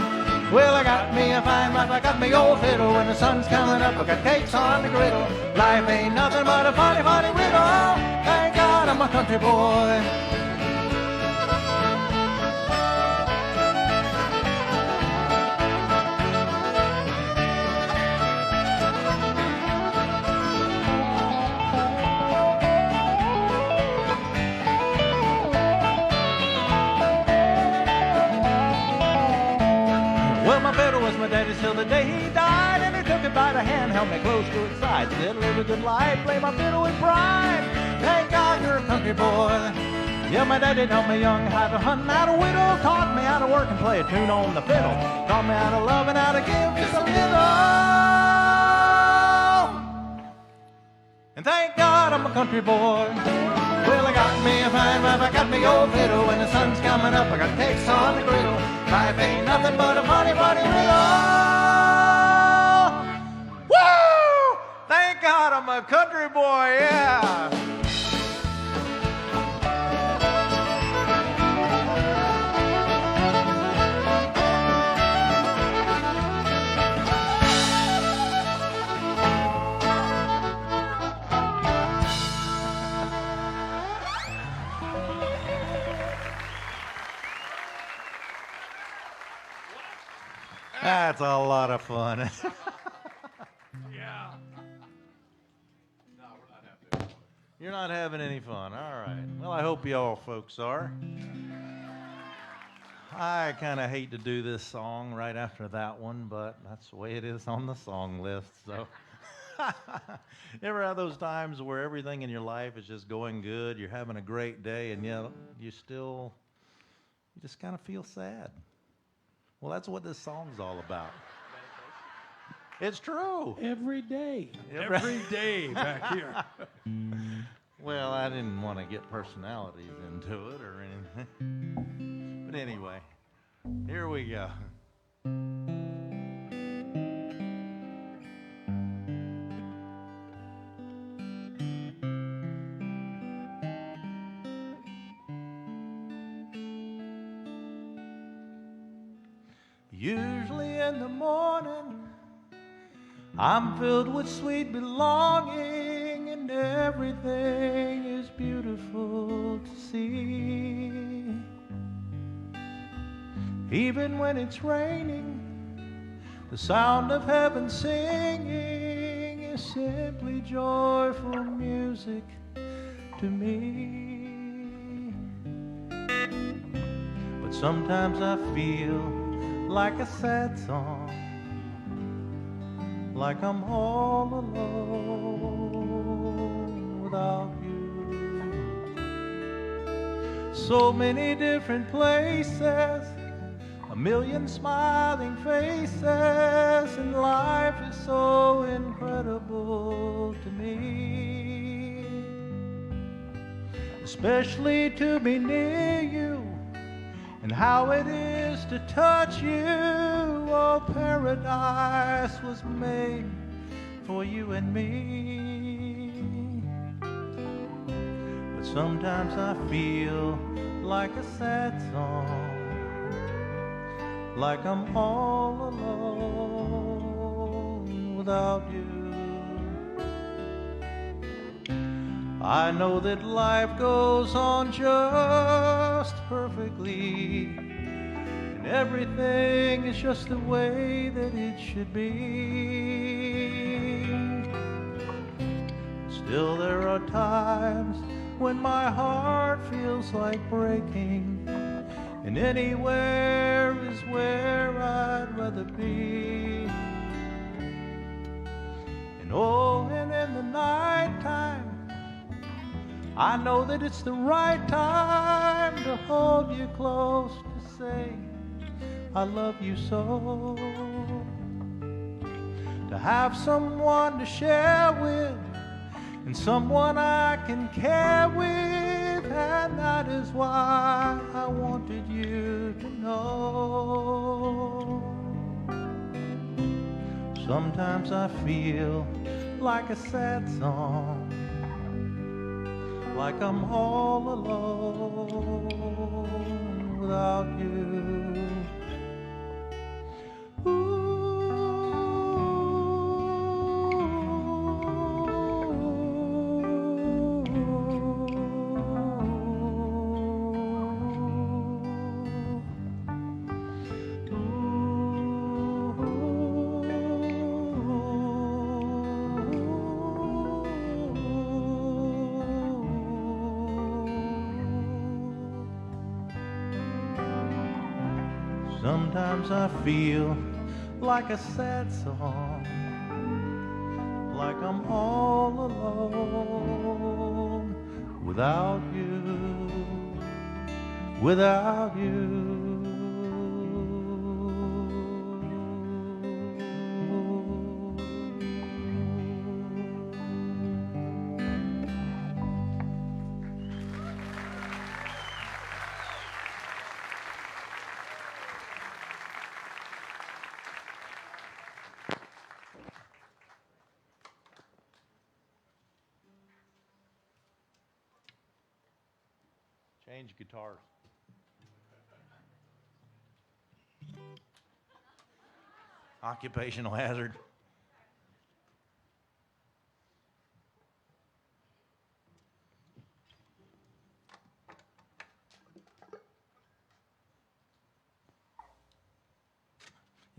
Well, I got me a fine wife, I got me old fiddle. When the sun's coming up, I got cakes on the griddle. Life ain't nothing but a funny, funny riddle. Thank God I'm a country boy. My daddy till the day he died, and he took it by the hand, held me close to his side, said live a good life, play my fiddle with pride. Thank God you're a country boy. Yeah, my daddy taught me young how to hunt and how to whittle, taught me how to work and play a tune on the fiddle, taught me how to love and how to give just a little. And thank God I'm a country boy. Well, I got me a fine wife, I got me old fiddle. When the sun's coming up, I got cakes on the griddle. Life ain't nothing but a funny, funny riddle. Woo! Thank God I'm a country boy, yeah. That's a lot of fun. Yeah. You're not having any fun. All right. Well, I hope y'all folks are. I kind of hate to do this song right after that one, but that's the way it is on the song list. So, ever have those times where everything in your life is just going good, you're having a great day, and yet you just kind of feel sad? Well, that's what this song's all about. It's true. Every day. Every day back here. Well, I didn't want to get personalities into it or anything. But anyway, here we go. Usually in the morning, I'm filled with sweet belonging, and everything is beautiful to see. Even when it's raining, the sound of heaven singing is simply joyful music to me. But sometimes I feel like a sad song, like I'm all alone without you. So many different places, a million smiling faces, and life is so incredible to me. Especially to be near you, and how it is to touch you. Oh, paradise was made for you and me. But sometimes I feel like a sad song, like I'm all alone without you. I know that life goes on just perfectly, and everything is just the way that it should be. Still there are times when my heart feels like breaking, and anywhere is where I'd rather be. And oh, and in the nighttime, I know that it's the right time to hold you close, to say I love you so. To have someone to share with, and someone I can care with, and that is why I wanted you to know. Sometimes I feel like a sad song, like I'm all alone without you. Sometimes I feel like a sad song, like I'm all alone without you, without you. Change guitars. Occupational hazard.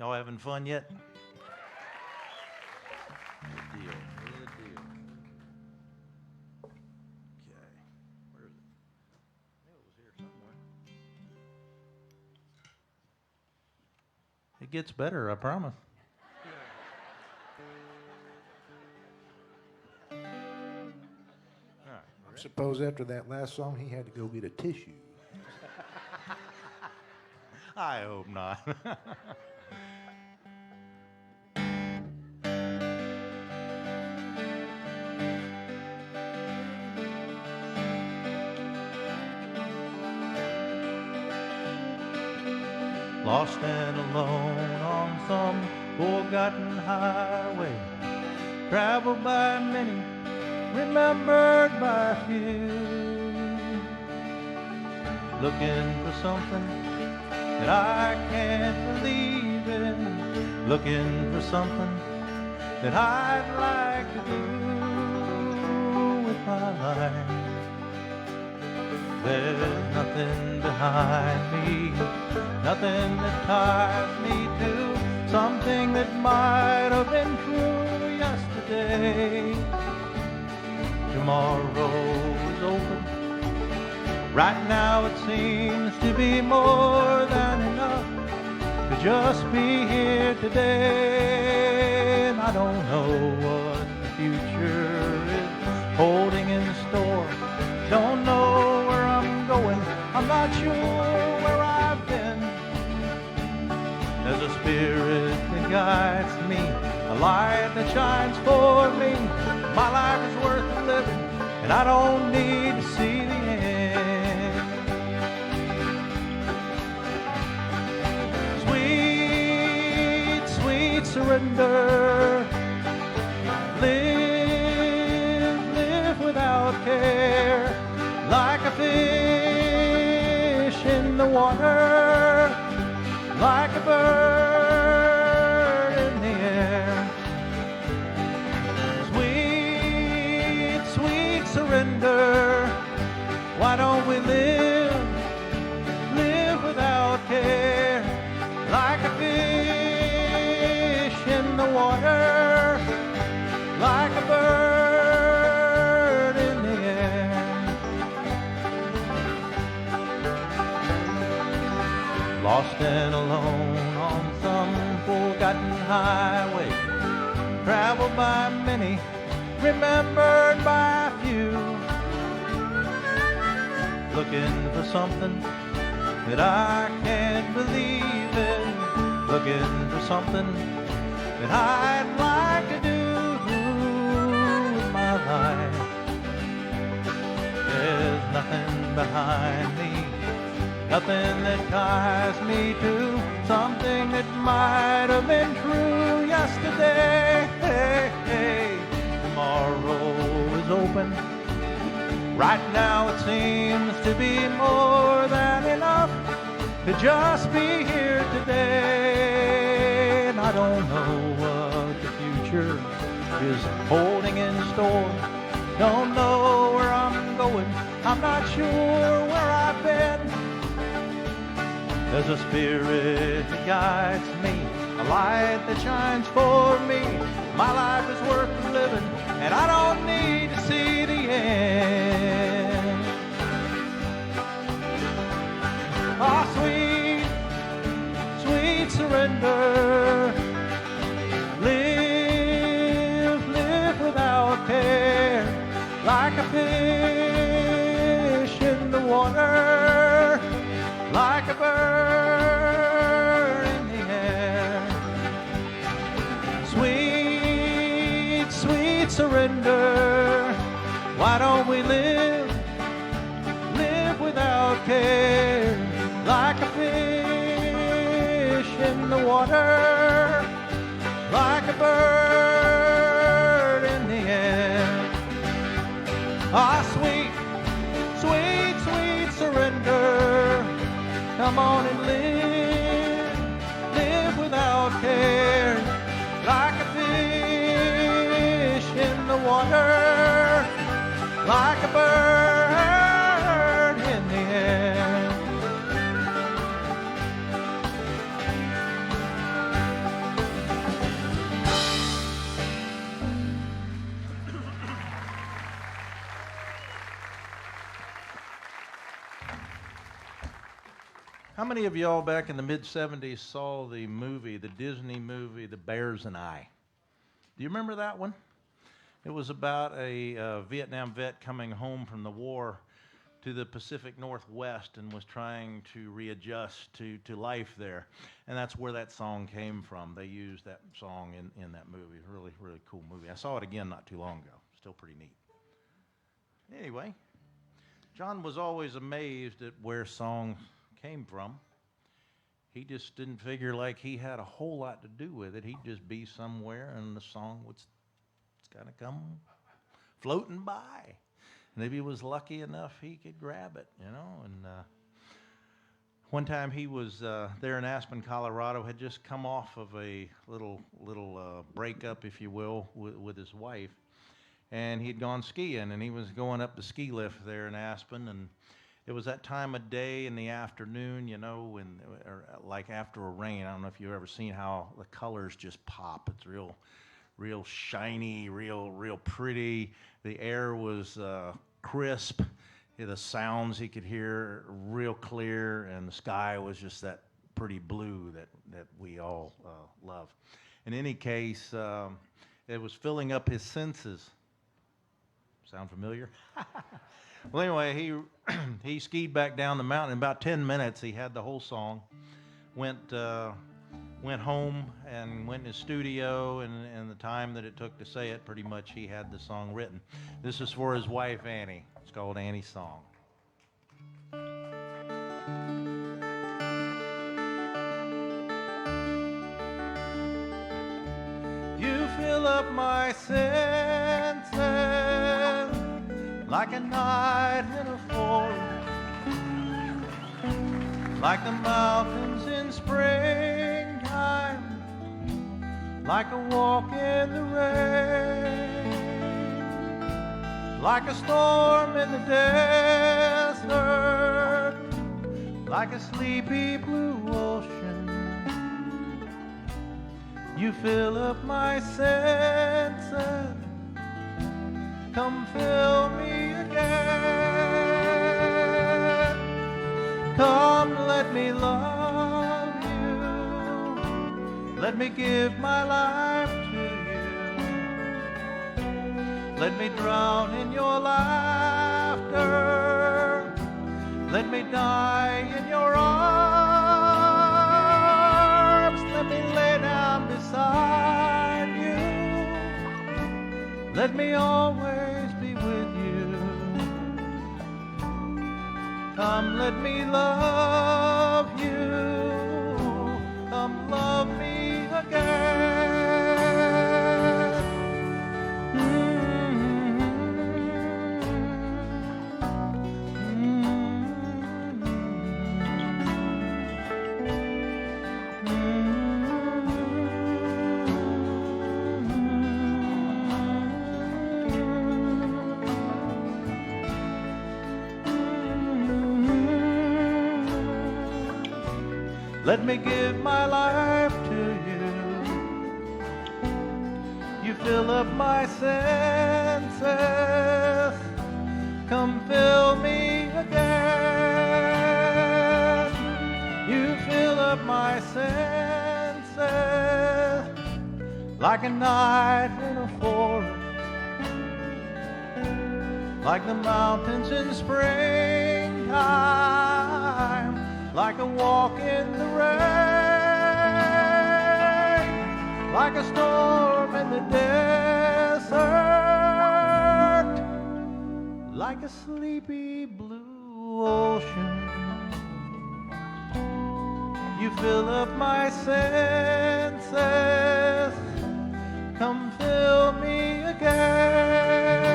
Y'all having fun yet? Good deal. Good deal. Okay. Where is it? It was here somewhere. It gets better, I promise. I suppose after that last song, he had to go get a tissue. I hope not. Lost and alone on some forgotten highway, traveled by many, remembered by few, looking for something that I can't believe in, looking for something that I'd like to do with my life. There's nothing behind me, nothing that ties me to something that might have been true yesterday. Tomorrow is open. Right now it seems to be more than enough to just be here today. And I don't know what the future is holding in store. Don't know where I'm going. I'm not sure where I've been. There's a spirit that guides me, a light that shines for me. My life is worth living, and I don't need to see the end. Sweet, sweet surrender. Live without care, like a fish in the water, like a bird in the air. Sweet, sweet surrender. Why don't we live without care, like a fish in the water, like a bird in the air. Lost and alone on some forgotten highway, traveled by many, remembered by few, looking for something that I can't believe in, looking for something that I'd like to do with my life. There's nothing behind me, nothing that ties me to something that might have been true yesterday. Tomorrow is open. Right now it seems to be more than enough to just be here today. And I don't know what the future is holding in store. Don't know where I'm going. I'm not sure where I've been. There's a spirit that guides me, a light that shines for me. My life is worth living, and I don't need to see the end. Ah, sweet, sweet surrender. Live without care, like a fish in the water, like a bird in the air. Sweet, sweet surrender. Why don't we live without care, like a fish in the water, like a bird in the air. Ah, sweet, sweet, sweet surrender. Come on and live without care, like a fish in the water, like a bird in the air. How many of y'all back in the mid-'70s saw the movie, the Disney movie, The Bears and I? Do you remember that one? It was about a Vietnam vet coming home from the war to the Pacific Northwest and was trying to readjust to life there. And that's where that song came from. They used that song in that movie. Really, really cool movie. I saw it again not too long ago. Still pretty neat. Anyway, John was always amazed at where songs came from. He just didn't figure like he had a whole lot to do with it. He'd just be somewhere and the song would kind of come floating by. And if he was lucky enough, he could grab it, you know. And one time he was there in Aspen, Colorado, had just come off of a little breakup, if you will, with his wife. And he'd gone skiing, and he was going up the ski lift there in Aspen, and it was that time of day in the afternoon, you know, or like after a rain. I don't know if you've ever seen how the colors just pop. It's real shiny, real pretty. The air was crisp. The sounds he could hear real clear, and the sky was just that pretty blue that we all love. In any case, it was filling up his senses. Sound familiar? Well, anyway, he skied back down the mountain. In about 10 minutes, he had the whole song. Went home and went in his studio, and the time that it took to say it, pretty much he had the song written. This is for his wife, Annie. It's called Annie's Song. You fill up my senses like a night in a forest, like the mountains in springtime, like a walk in the rain, like a storm in the desert, like a sleepy blue ocean. You fill up my senses, come fill me again. Come, let me love you. Let me give my life to you. Let me drown in your laughter. Let me die in your arms. Let me lay down beside you. Let me always be with you. Come, let me love you. Come, love me again. Let me give my life to you. You fill up my senses. Come fill me again. You fill up my senses like a night in a forest, like the mountains in springtime, like a walk in the rain, like a storm in the desert, like a sleepy blue ocean. You fill up my senses, come fill me again.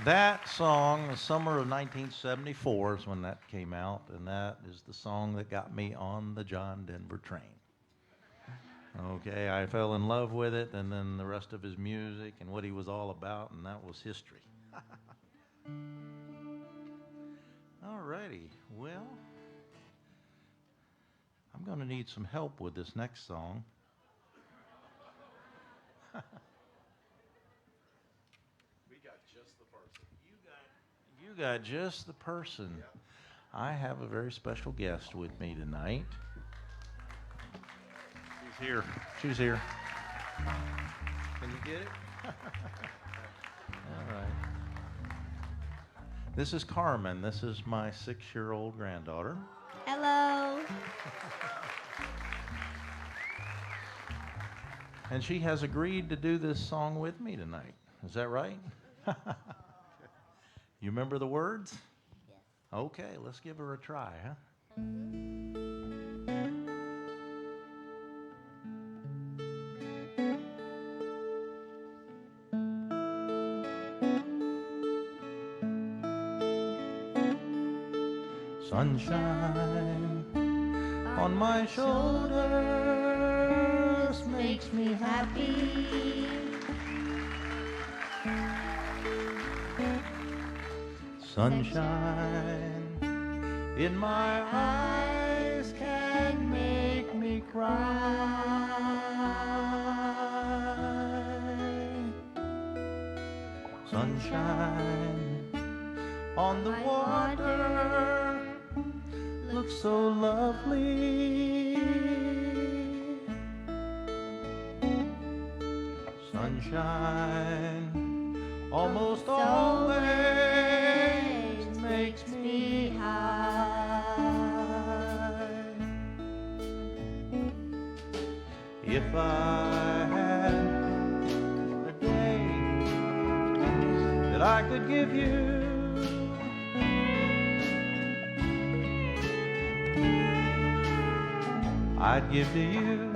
That song, the summer of 1974 is when that came out, and that is the song that got me on the John Denver train. Okay, I fell in love with it, and then the rest of his music and what he was all about, and that was history. All righty, well, I'm going to need some help with this next song. We got just the person. You got just the person. I have a very special guest with me tonight. She's here. She's here. Can you get it? All right. This is Carmen. This is my 6-year-old granddaughter. Hello. And she has agreed to do this song with me tonight. Is that right? You remember the words? Yes. Okay, let's give her a try, huh? Sunshine on my shoulders makes me happy. Sunshine in my eyes can make me cry. Sunshine on the water looks so lovely. Sunshine almost always makes me high. If I had a day that I could give you, I'd give to you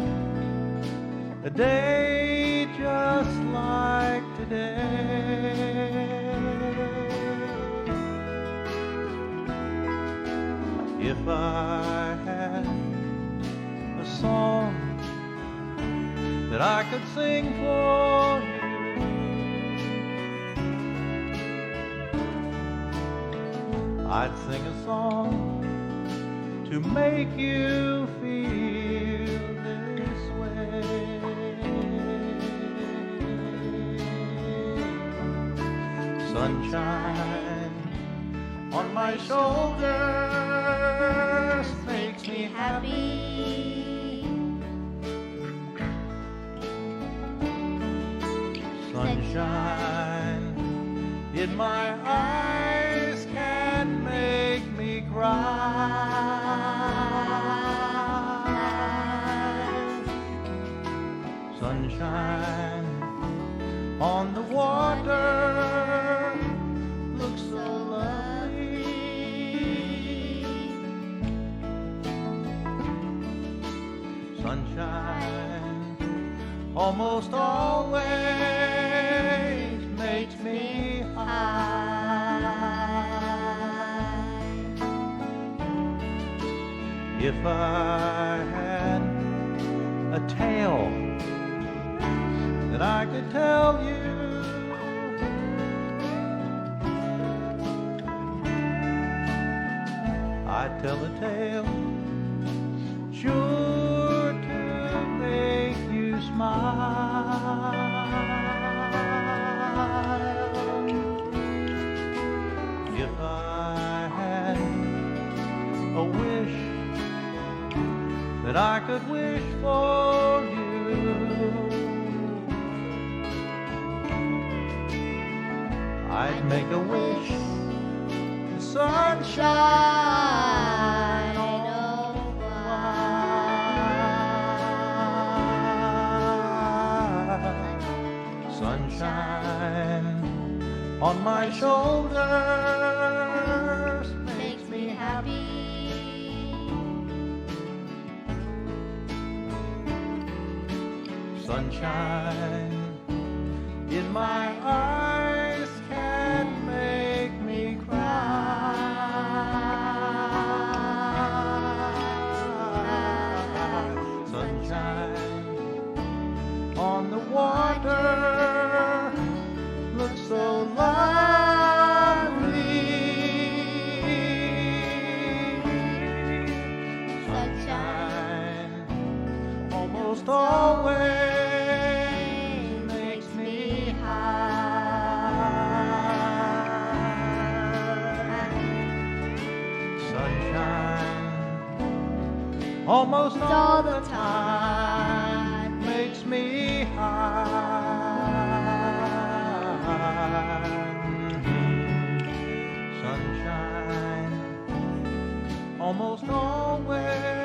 a day just like today. If I had a song that I could sing for you, I'd sing a song to make you feel this way. Sunshine on my shoulders makes me happy. Sunshine in my eyes can make me cry. Sunshine on the water looks so lovely. Sunshine almost always makes me high. If I had a tale that I could tell you, I'd tell a tale sure to make you smile. If I had a wish that I could wish for you, I'd make a wish, sunshine all the while. Sunshine on my shoulders makes me happy. Sunshine in my eyes can make me cry. Sunshine on the water looks so lovely. Sunshine almost always makes me high. Sunshine almost all the time makes me high. Sunshine almost always.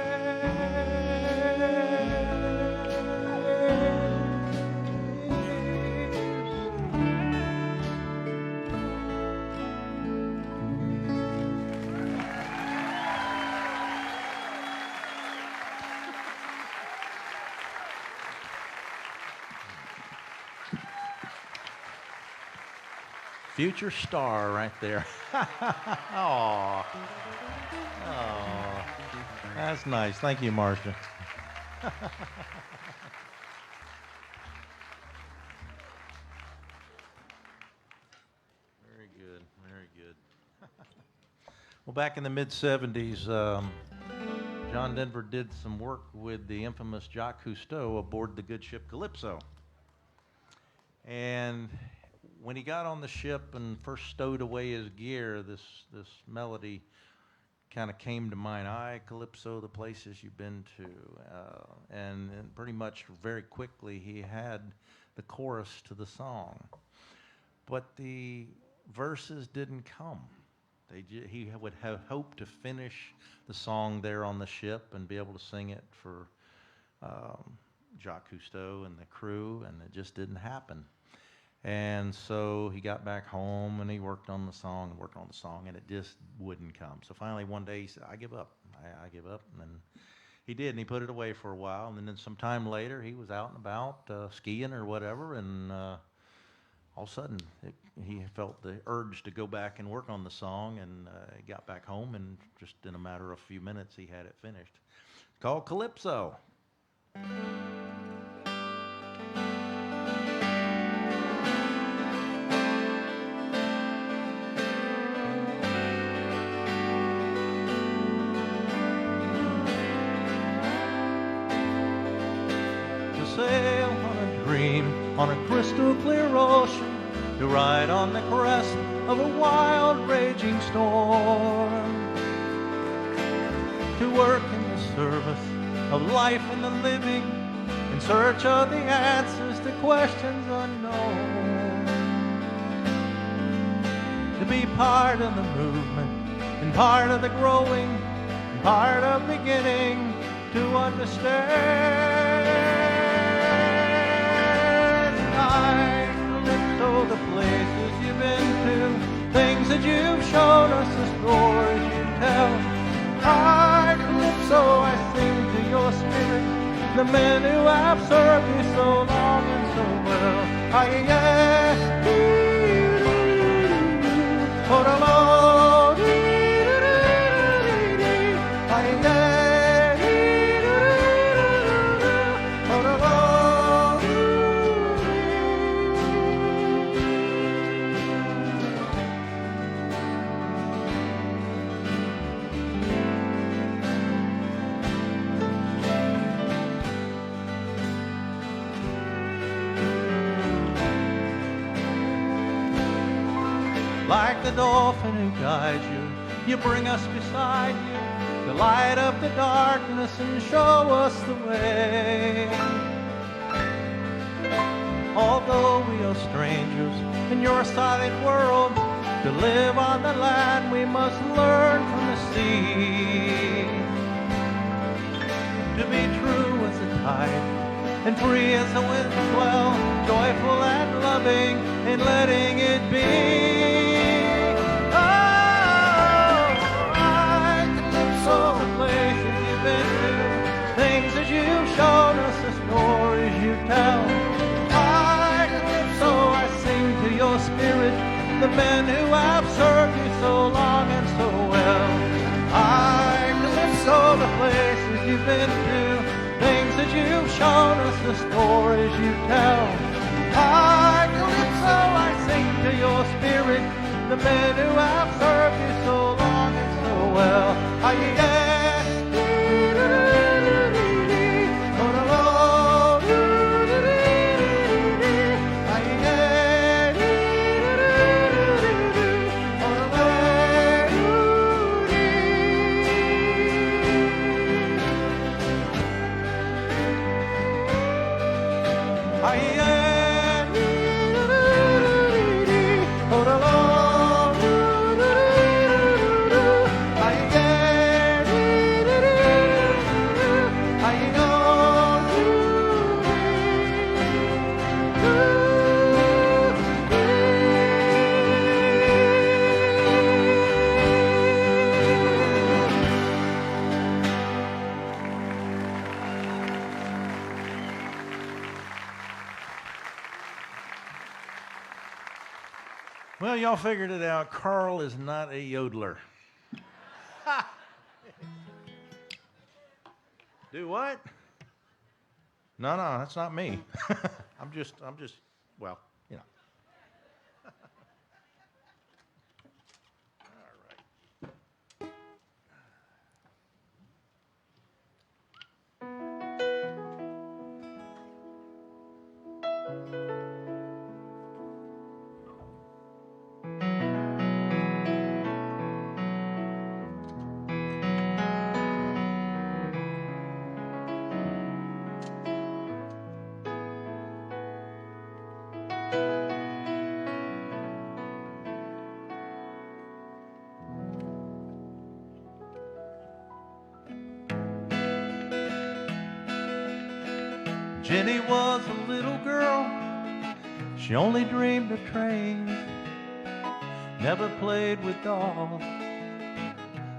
Future star right there. Oh, that's nice. Thank you, Marcia. Very good, very good. Well, back in the mid-'70s, John Denver did some work with the infamous Jacques Cousteau aboard the good ship Calypso. And when he got on the ship and first stowed away his gear, this melody kind of came to mind. I, Calypso, the places you've been to. And pretty much very quickly he had the chorus to the song. But the verses didn't come. He would have hoped to finish the song there on the ship and be able to sing it for Jacques Cousteau and the crew, and it just didn't happen. And so he got back home and he worked on the song, and it just wouldn't come. So finally one day he said, I give up. I give up. And then he did, and he put it away for a while. And then some time later he was out and about skiing or whatever, and all of a sudden he felt the urge to go back and work on the song, and he got back home, and just in a matter of a few minutes he had it finished. It's called Calypso. Sail on a dream on a crystal clear ocean, to ride on the crest of a wild raging storm, to work in the service of life and the living, in search of the answers to questions unknown, to be part of the movement and part of the growing and part of beginning to understand. Calypso, the places you've been to, things that you've shown us, the stories you tell. I, Calypso, I sing to your spirit, the men who have served you so long and so well. Like the dolphin who guides you, you bring us beside you, to light up the darkness and show us the way. Although we are strangers in your silent world, to live on the land we must learn from the sea. To be true as the tide and free as the wind swell, joyful and loving in letting it be. So the places you've been to, things that you've shown us, the stories you tell. So I sing to your spirit, the men who have served you so long and so well. So the places you've been to, things that you've shown us, the stories you tell. So I sing to your spirit, the men who have served you so long and so well. Well, y'all figured it out. Carl is not a yodeler. Do what? No, that's not me. I'm just, well, you know. All right. Jenny was a little girl, she only dreamed of trains, never played with dolls,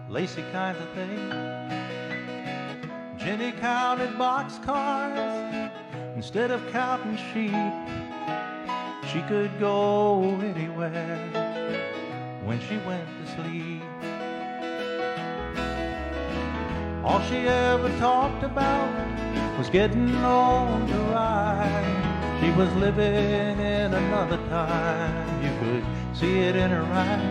lacy kinds of things. Jenny counted boxcars instead of counting sheep. She could go anywhere when she went to sleep. All she ever talked about was getting on to ride. She was living in another time, you could see it in her eyes.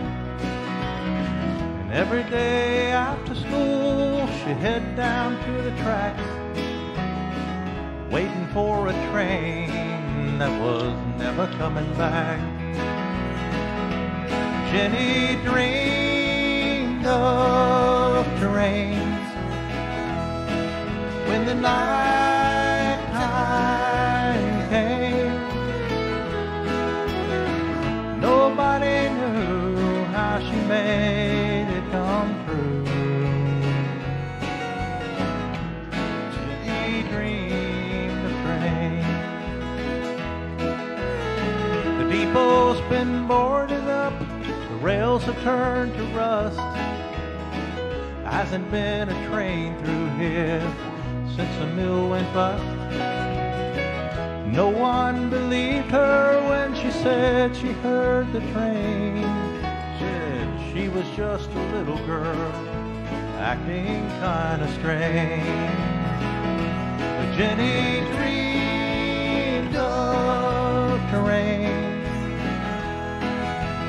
And every day after school, she'd head down to the tracks, waiting for a train that was never coming back. Jenny dreamed of trains when the night time came. Nobody knew how she made it come true. She dreamed of trains. The depot's been boarded up, the rails have turned to rust. Hasn't been a train through here since the mill went bust. No one believed her when she said she heard the train. Said she was just a little girl acting kinda strange. But Jenny dreamed of trains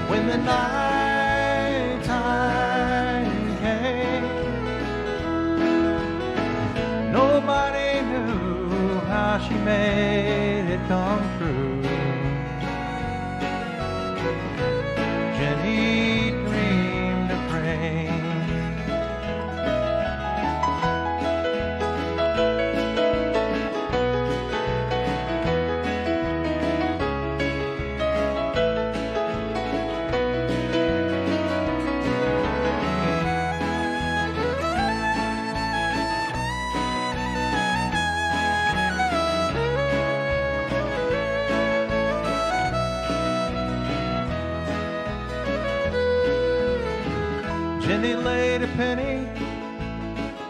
when the night time came. Nobody knew how she made it come true. Jenny dreamed of trains. Jenny laid a penny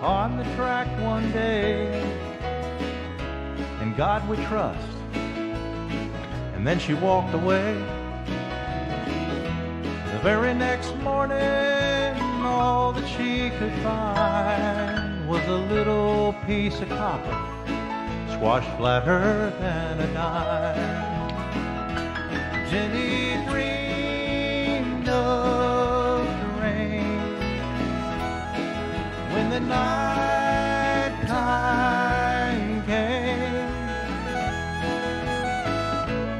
on the track one day, in God we trust, and then she walked away. The very next morning, all that she could find was a little piece of copper, squashed flatter than a dime. Jenny dreamed of when the night time came.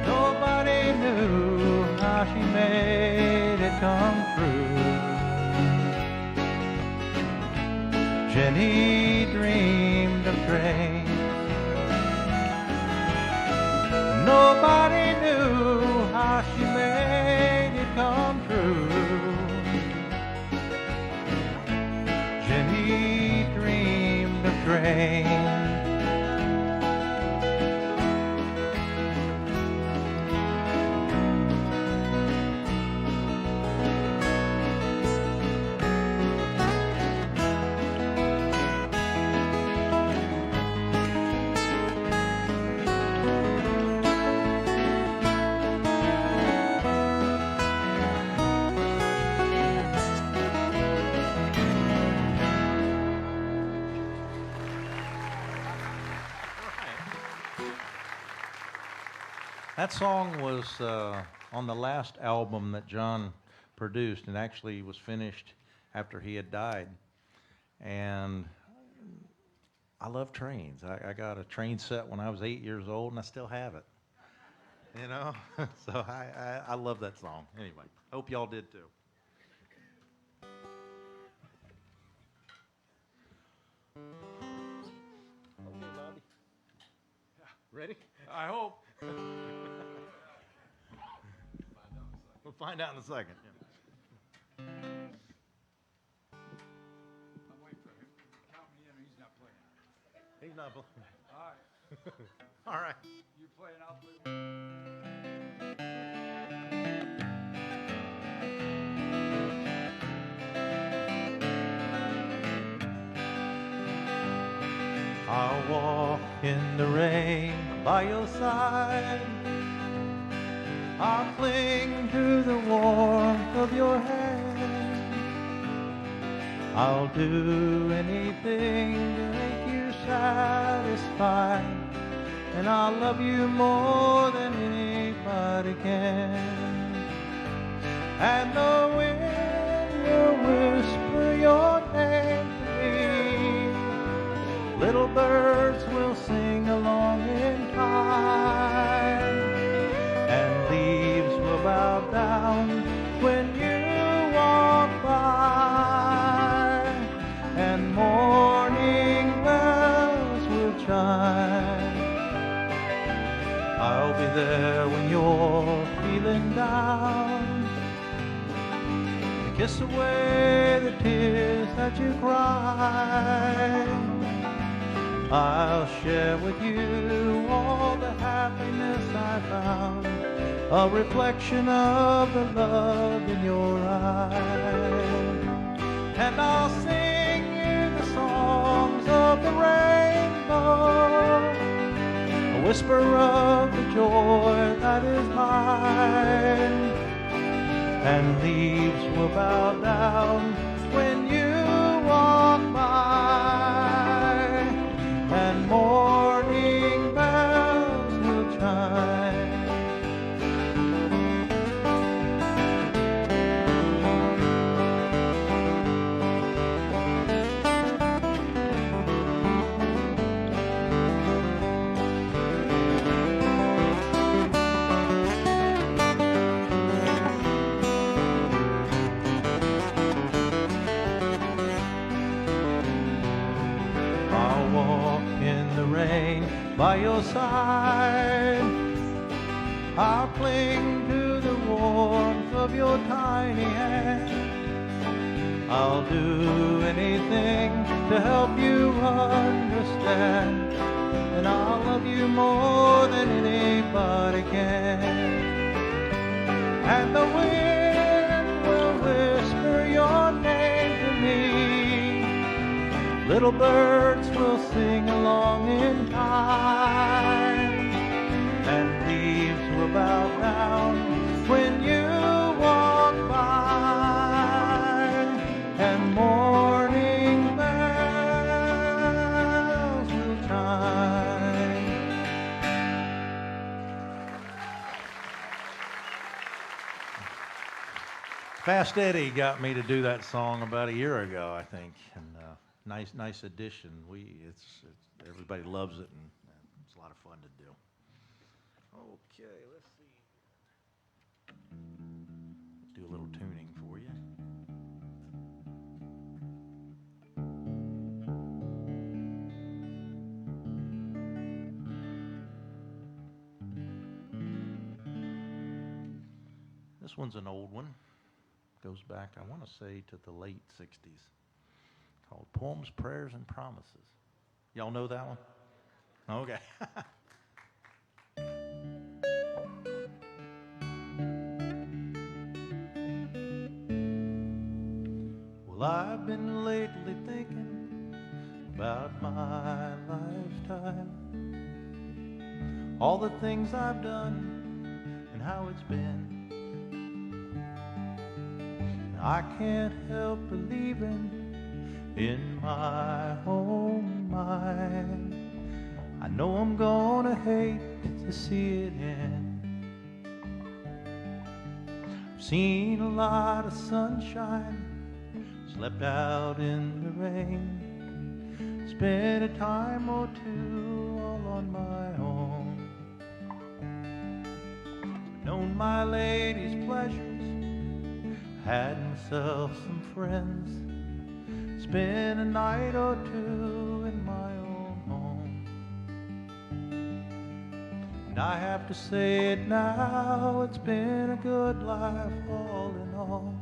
Nobody knew how she made it come true. Jenny dreamed of trains. That song was on the last album that John produced, and actually was finished after he had died. And I love trains. I got a train set when I was 8 years old, and I still have it. You know, so I love that song. Anyway, hope y'all did too. Okay, Bobby. Ready? I hope. We'll find out in a second. Yeah. I'm waiting for him to count me in. He's not playing. He's not. All right. All right. You play and I'll play. I'll walk in the rain by your side. I'll cling to the warmth of your hand. I'll do anything to make you satisfied, and I'll love you more than anybody can. And the wind will whisper your name to me. Little birds will sing along in time, and leaves will bow down when you walk by, and morning bells will chime. I'll be there when you're feeling down, to kiss away the tears that you cry. I'll share with you all the happiness I found, a reflection of the love in your eyes. And I'll sing you the songs of the rainbow, a whisper of the joy that is mine. And leaves will bow down when you walk by, and morning bells will chime. I'll walk in the rain by your side. I'll cling to the warmth of your tiny hand. I'll do anything to help you understand, and I'll love you more than anybody can. And the wind will whisper your name to me. Little birds will sing along in time, and leaves will bow down when you walk by, and morning bells will chime. Fast Eddie got me to do that song about a year ago, I think, and nice addition. Everybody loves it, and it's a lot of fun to do. Okay, let's see. Do a little tuning for you. This one's an old one. Goes back, I want to say, to the late 60s. Called Poems, Prayers, and Promises. Y'all know that one? Okay. Well, I've been lately thinking about my lifetime, all the things I've done and how it's been. I can't help believing in my own mind. I know I'm gonna hate to see it end. Seen a lot of sunshine, slept out in the rain, spent a time or two all on my own. Known my lady's pleasures, had myself some friends, spent a night or two in my own home. And I have to say it now, it's been a good life all in all.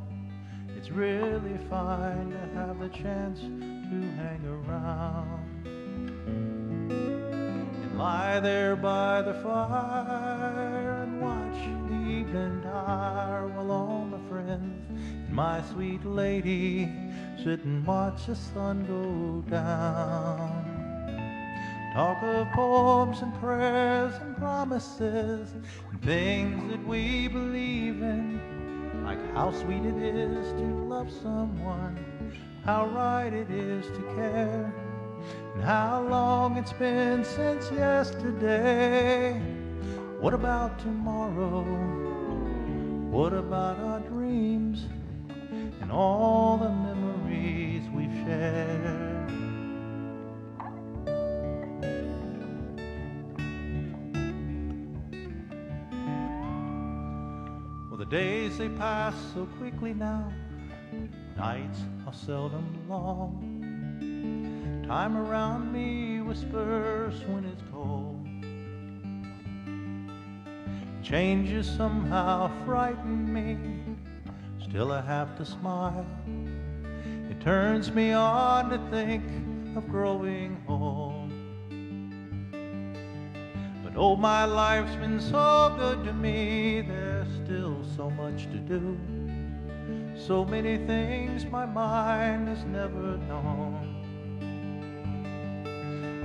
It's really fine to have the chance to hang around and lie there by the fire and watch the evening tire while all my friends and my sweet lady sit and watch the sun go down. Talk of poems and prayers and promises and things that we believe in, like how sweet it is to love someone, how right it is to care, and how long it's been since yesterday. What about tomorrow? What about our dreams and all the memories we've shared? Well, the days they pass so quickly now, nights are seldom long. Time around me whispers when it's cold. Changes somehow frighten me, still I have to smile. It turns me on to think of growing old. But oh, my life's been so good to me, there's still so much to do. So many things my mind has never known.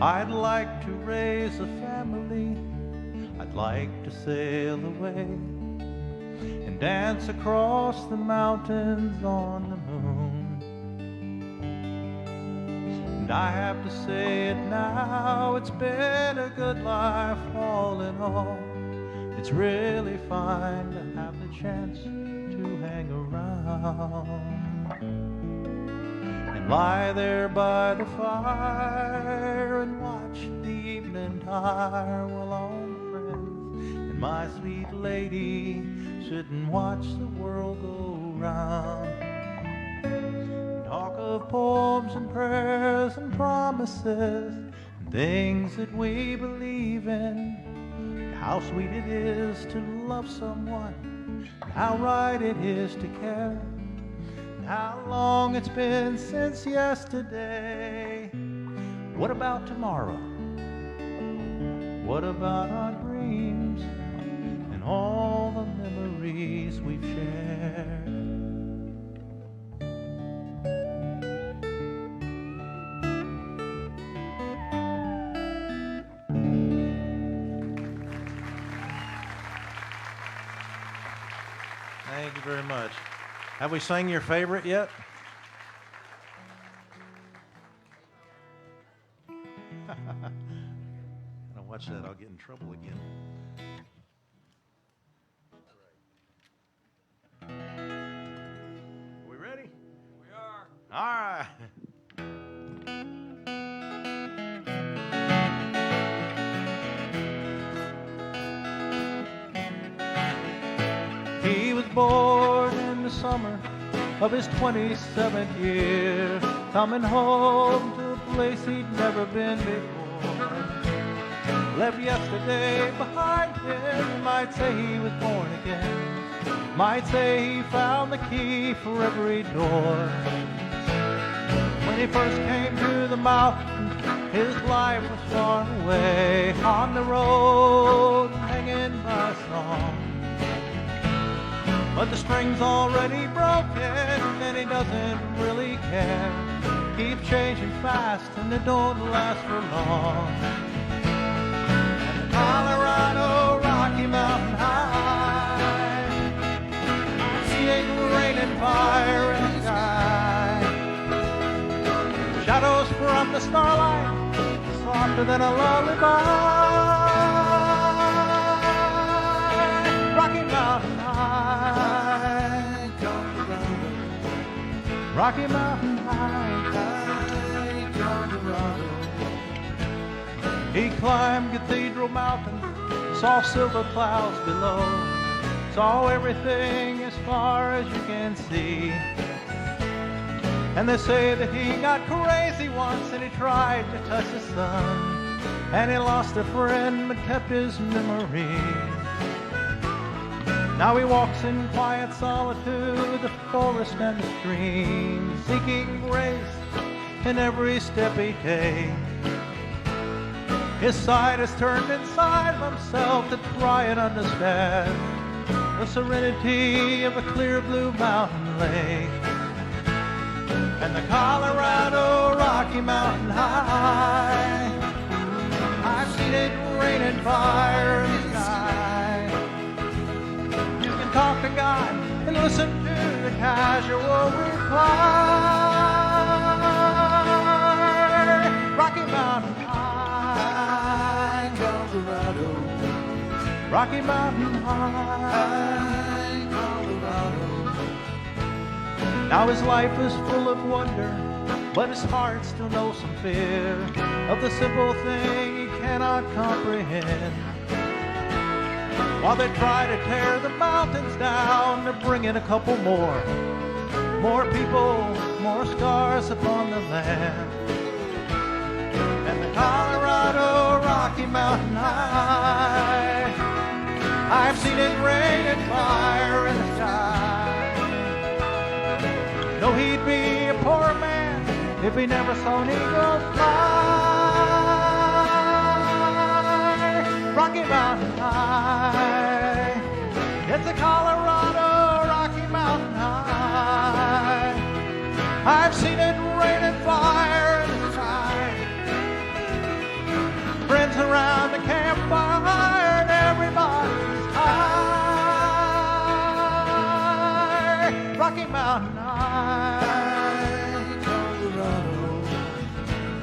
I'd like to raise a family, I'd like to sail away and dance across the mountains on the moon. And I have to say it now, it's been a good life all in all. It's really fine to have the chance to hang around and lie there by the fire and watch the evening tire while all my friends and my sweet lady sit and watch the world go round. Talk of poems and prayers and promises and things that we believe in, how sweet it is to love someone, how right it is to care, how long it's been since yesterday. What about tomorrow? What about our dreams and all the memories we've shared? Thank you very much. Have we sang your favorite yet? I'll watch that. I'll get in trouble again. We ready? We are. All right. He was born in the summer of his 27th year, coming home to a place he'd never been before. Left yesterday behind him, you might say he was born again, might say he found the key for every door. When he first came to the mountains, his life was far away, on the road, hanging by a song. But the string's already broken and he doesn't really care. Keep changing fast and it don't last for long. And the Colorado Rocky Mountain High, seeing rain and fire in the sky. Shadows from the starlight, softer than a lullaby. Rocky Mountain High. Rocky Mountain High. High Colorado. He climbed Cathedral Mountain, saw silver clouds below, saw everything as far as you can see. And they say that he got crazy once and he tried to touch the sun, and he lost a friend but kept his memory. Now he walks in quiet solitude, the forest and the stream, seeking grace in every step he takes. His side is turned inside of himself to try and understand the serenity of a clear blue mountain lake. And the Colorado Rocky Mountain High, I've seen it rain and fire in the sky. You can talk to God and listen to the casual reply. Rocky Mountain High, Colorado. Rocky Mountain High. High Colorado. Now his life is full of wonder, but his heart still knows some fear of the simple thing he cannot comprehend. While they try to tear the mountains down, they're bringing a couple more people, more scars upon the land. And the Colorado Rocky Mountain High, I've seen it rain and fire in the sky. No, he'd be a poor man if he never saw an eagle fly. Rocky Mountain High, it's a Colorado Rocky Mountain High. I've seen it rain and fire in the sky. Friends around the campfire and everybody's high. Rocky Mountain High, Colorado.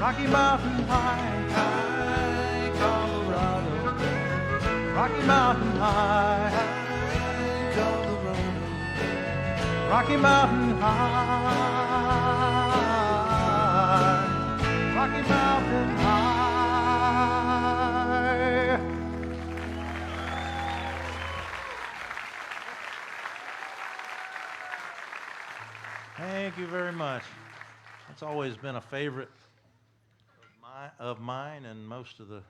Rocky Mountain High, High Colorado. Rocky Mountain High, High Colorado. Rocky Mountain High, Rocky Mountain High. Thank you very much. That's always been a favorite of mine and most of the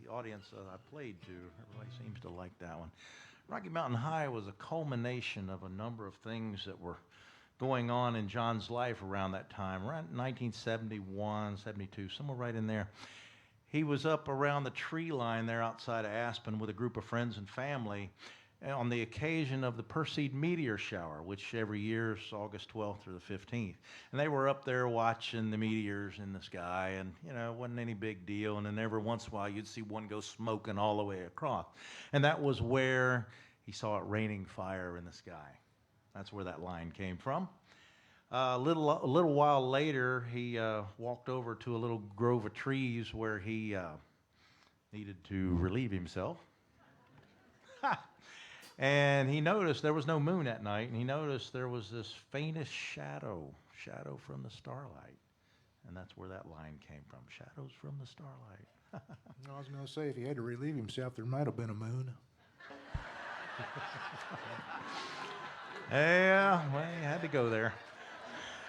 audience that I played to. Everybody seems to like that one. Rocky Mountain High was a culmination of a number of things that were going on in John's life around that time, around 1971, 72, somewhere right in there. He was up around the tree line there outside of Aspen with a group of friends and family on the occasion of the Perseid meteor shower, which every year is August 12th through the 15th. And they were up there watching the meteors in the sky, and, you know, it wasn't any big deal. And then every once in a while, you'd see one go smoking all the way across. And that was where he saw it raining fire in the sky. That's where that line came from. A little while later, he walked over to a little grove of trees where he needed to relieve himself. And he noticed there was no moon that night, and he noticed there was this faintest shadow from the starlight. And that's where that line came from, shadows from the starlight. I was going to say, if he had to relieve himself, there might have been a moon. Yeah, well, you had to go there.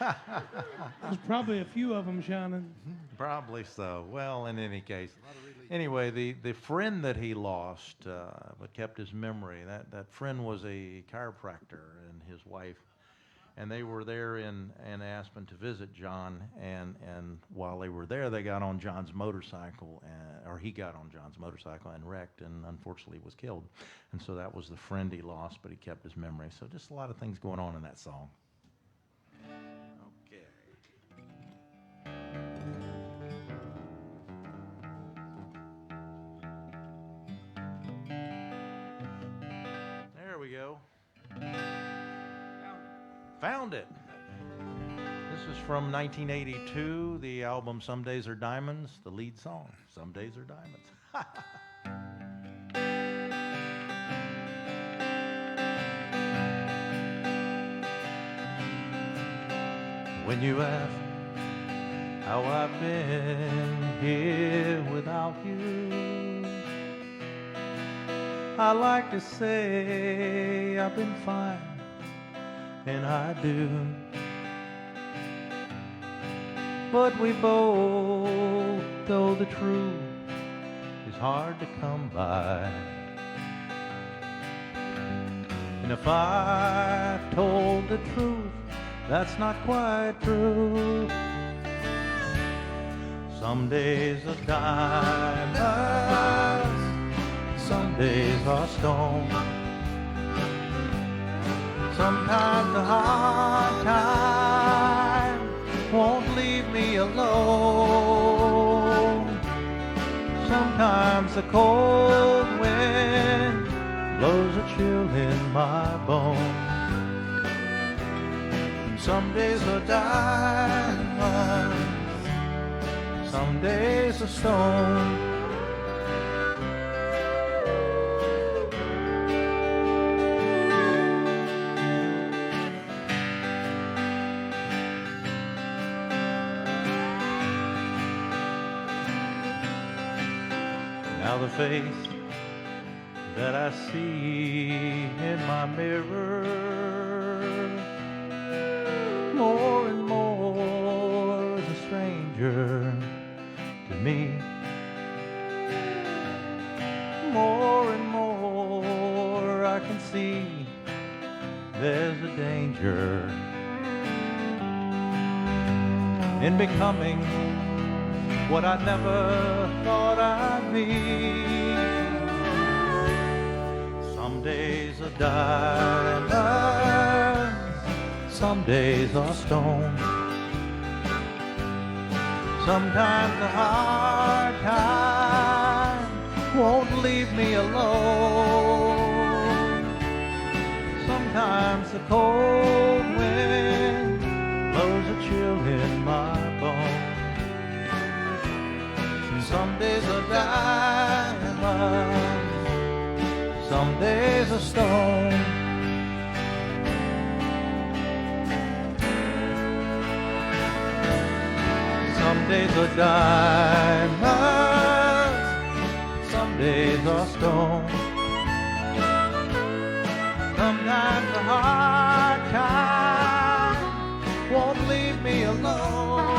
There's probably a few of them shining. Probably so. Well, in any case. Anyway, the friend that he lost but kept his memory, that friend was a chiropractor and his wife. And they were there in Aspen to visit John. And while they were there, they got on John's motorcycle, or he got on John's motorcycle and wrecked and unfortunately was killed. And so that was the friend he lost, but he kept his memory. So just a lot of things going on in that song. There we go. Found it. This is from 1982, the album Some Days Are Diamonds, the lead song, Some Days Are Diamonds. when you ask how I've been here without you, I like to say I've been fine, and I do. But we both know the truth is hard to come by. And if I've told the truth, that's not quite true. Some days are diamonds, some days are stone. Sometimes the hard time won't leave me alone. Sometimes the cold wind blows a chill in my bones. Some days are diamonds, some days are stone. Now the face that I see in my mirror, more and more is a stranger to me. More and more I can see there's a danger in becoming what I never thought I'd be. Some days are diamonds, some days are stone. Sometimes the hard time won't leave me alone. Sometimes the cold wind blows a chill in my bones. Some days are diamonds, some days are stone. Some days are diamonds, some days are stone. Sometimes the hard time won't leave me alone.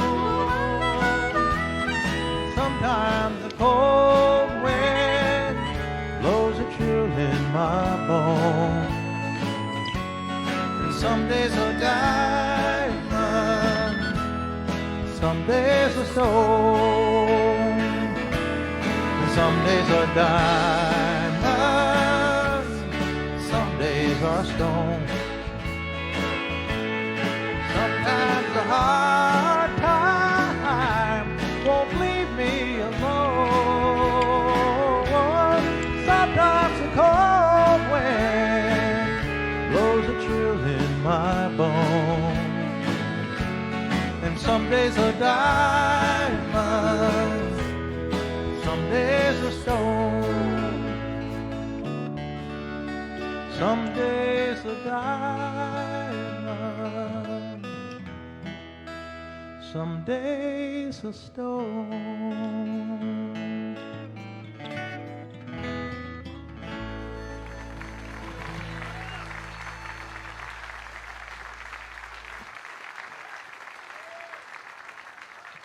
Sometimes the cold wind blows a chill in my bones. And some days are diamonds, some days are stone. And some days are diamonds, some days are stone. Sometimes the hard time won't leave me alone. Sometimes the cold wind blows a chill in my bones. And some days are diamonds, some days are stone. Some days are diamonds, some days are stone.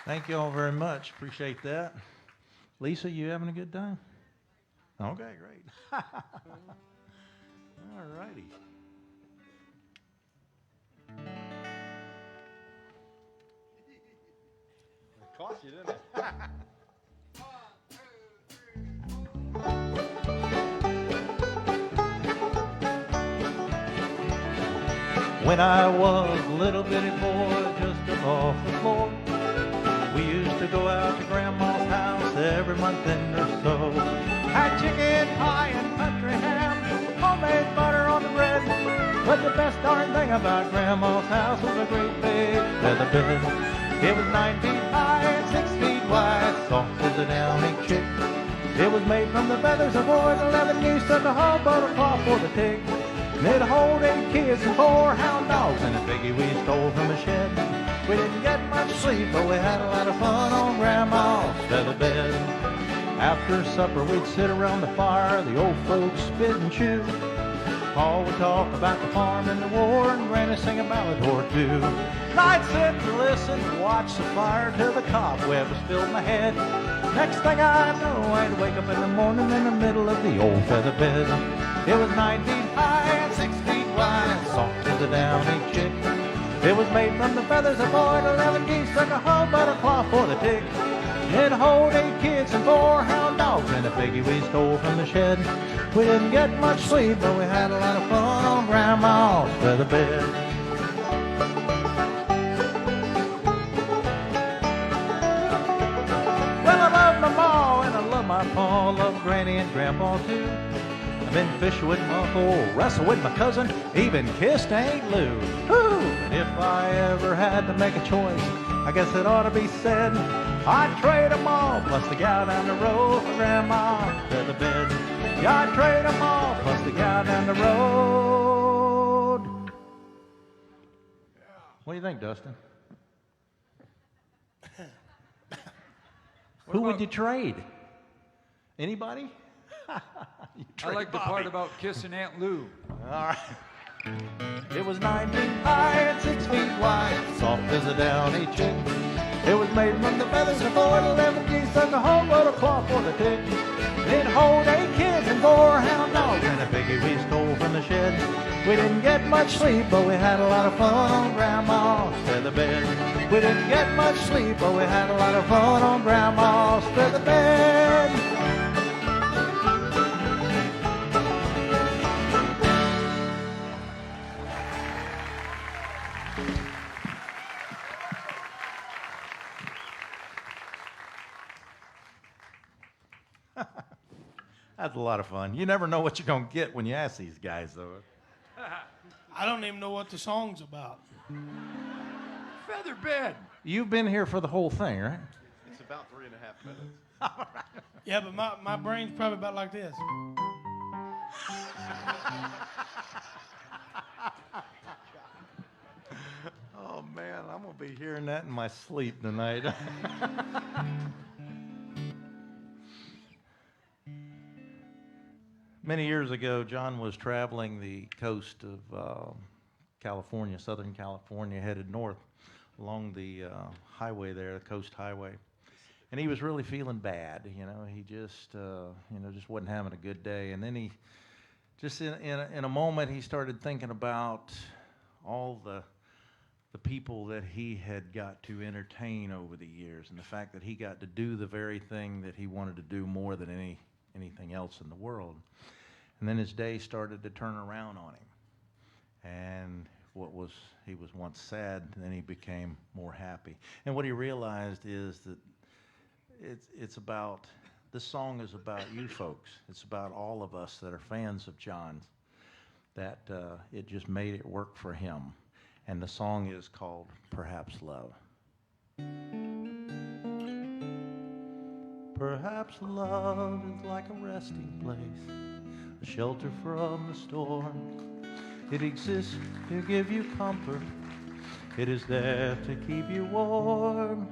Thank you all very much. Appreciate that. Lisa, you having a good time? Okay, great. All righty. Cost you, didn't it? When I was a little bitty boy just off the floor, we used to go out to Grandma's house every month or so. Had chicken pie and country ham, homemade butter on the bread. But the best darn thing about Grandma's house was a great big feather bed. It was 9 feet high and 6 feet wide, soft as a downy chick. It was made from the feathers of boys, 11 geese, and a whole buttercloth for the tick. It'd hold 8 kids and 4 hound dogs and a piggy we stole from a shed. We didn't get much sleep, but we had a lot of fun on Grandma's feather bed. After supper, we'd sit around the fire, the old folks spit and chew. Pa would talk about the farm and the war, and Granny sing a ballad or two. And I'd sit and listen and watch the fire till the cobwebs filled my head. Next thing I know, I'd wake up in the morning in the middle of the old feather bed. It was 9 feet high and 6 feet wide, soft as a downy chick. It was made from the feathers of 4 and 11 geese, like a whole buttercloth for the tick. It hold 8 kids and 4 hound dogs and a piggy we stole from the shed. We didn't get much sleep, but we had a lot of fun on Grandma's feather bed. Well, I love my ma and I love my pa, love Granny and Grandpa too. I've been fishing with my uncle, wrestled with my cousin, even kissed Aunt Lou. Woo! And if I ever had to make a choice, I guess it ought to be said, I'd trade them all, plus the gal down the road for Grandma's feather bed. Yeah, I'd trade them all, plus the gal down the road. What do you think, Dustin? Who would you trade? Anybody? I like the part about kissing Aunt Lou. All right. It was 9 feet high and 6 feet wide, soft as a downy chick. It was made from the feathers of 4 and 11 geese, like a whole load of cloth for the tick. It hold 8 kids and 4 hound dogs and a piggy we stole from the shed. We didn't get much sleep, but we had a lot of fun on Grandma's feather bed. We didn't get much sleep, but we had a lot of fun on Grandma's feather bed. That's a lot of fun. You never know what you're going to get when you ask these guys, though. I don't even know what the song's about. Feather bed. You've been here for the whole thing, right? It's about 3.5 minutes. Yeah, but my brain's probably about like this. Oh, man, I'm going to be hearing that in my sleep tonight. Many years ago, John was traveling the coast of California, Southern California, headed north along the highway there, the coast highway. And he was really feeling bad, you know. He just, just wasn't having a good day. And then he, just in a moment, he started thinking about all the people that he had got to entertain over the years, and the fact that he got to do the very thing that he wanted to do more than anything else in the world. And then his day started to turn around on him. And he was once sad, and then he became more happy. And what he realized is that this song is about you folks. It's about all of us that are fans of John's, that it just made it work for him. And the song is called Perhaps Love. Perhaps love is like a resting place, a shelter from the storm. It exists to give you comfort. It is there to keep you warm.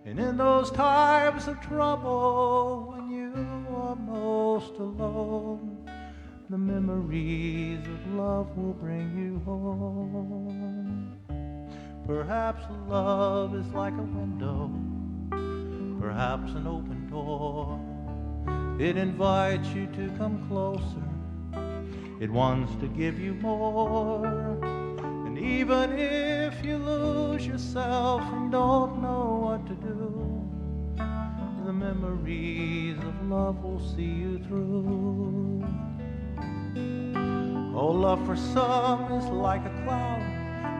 And in those times of trouble, when you are most alone, the memories of love will bring you home. Perhaps love is like a window, perhaps an open door. It invites you to come closer. It wants to give you more. And even if you lose yourself and don't know what to do, the memories of love will see you through. Oh, love for some is like a cloud,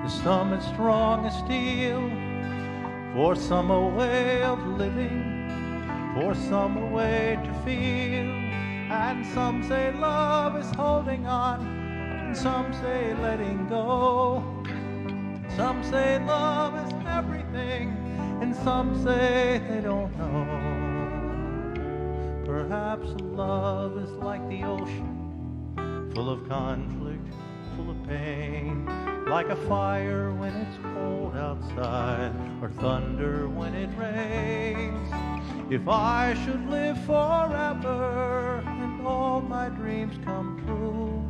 to some it's strong as steel. For some a way of living, for some a way to feel. And some say love is holding on, and some say letting go. Some say love is everything, and some say they don't know. Perhaps love is like the ocean, full of conflict full of pain, like a fire when it's cold outside, or thunder when it rains. If I should live forever and all my dreams come true,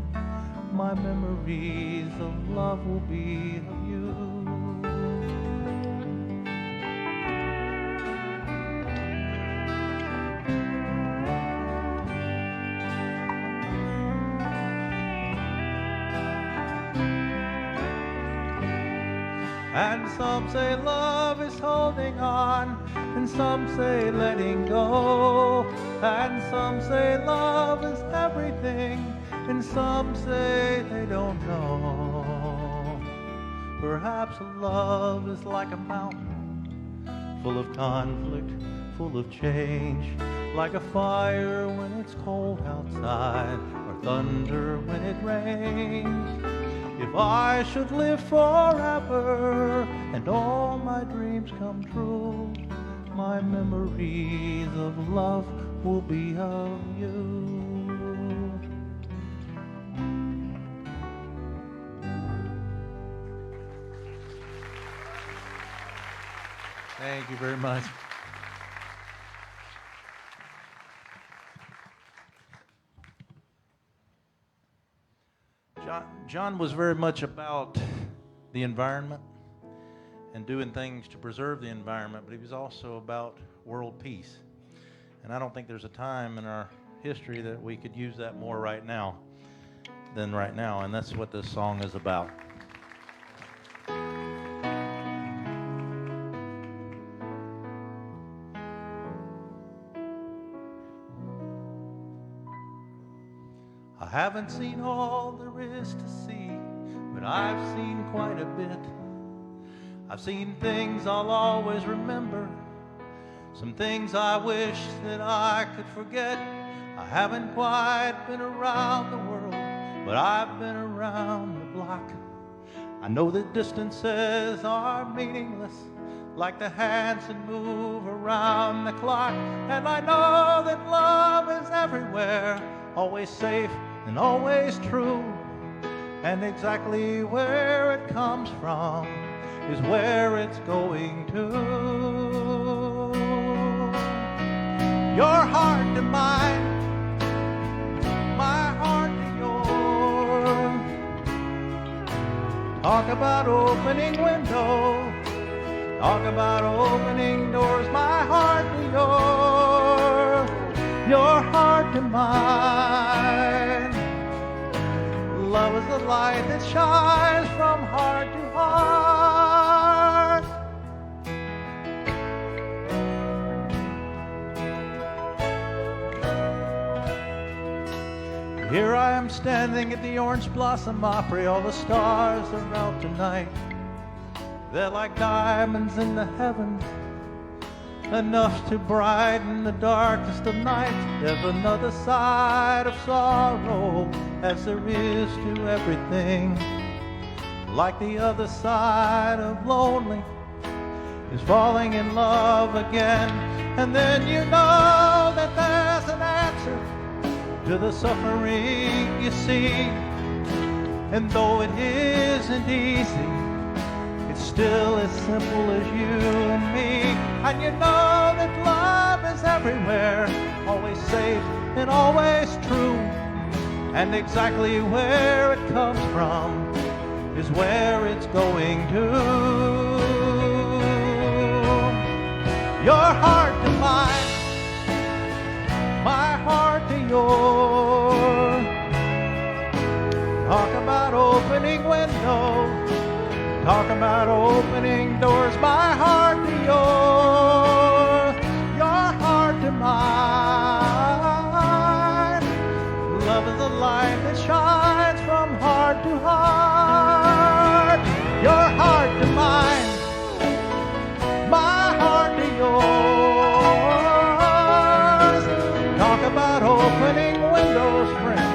my memories of love will be of you. And some say love is holding on, and some say letting go, and some say love is everything, and some say they don't know. Perhaps love is like a mountain, full of conflict, full of change, like a fire when it's cold outside, or thunder when it rains. If I should live forever and all my dreams come true, my memories of love will be of you. Thank you very much. John was very much about the environment and doing things to preserve the environment, but he was also about world peace. And I don't think there's a time in our history that we could use that more right now than right now, and that's what this song is about. I haven't seen all there is to see, but I've seen quite a bit. I've seen things I'll always remember, some things I wish that I could forget. I haven't quite been around the world, but I've been around the block. I know that distances are meaningless, like the hands that move around the clock. And I know that love is everywhere, always safe and always true, and exactly where it comes from is where it's going to. Your heart to mine, my heart to yours. Talk about opening windows, talk about opening doors. My heart to yours, your heart to mine. Love is the light that shines from heart to heart. Here I am standing at the Orange Blossom Opry. All the stars are out tonight. They're like diamonds in the heavens, enough to brighten the darkest of nights. There's another side of sorrow, as there is to everything. Like the other side of lonely is falling in love again. And then you know that there's an answer to the suffering you see. And though it isn't easy, it's still as simple as you and me. And you know that love is everywhere, always safe and always true. And exactly where it comes from is where it's going to. Your heart to mine, my heart to yours. Talk about opening windows, talk about opening doors. My heart to yours, your heart to mine. Love is the light that shines from heart to heart. Your heart to mine, my heart to yours. Talk about opening windows, friend.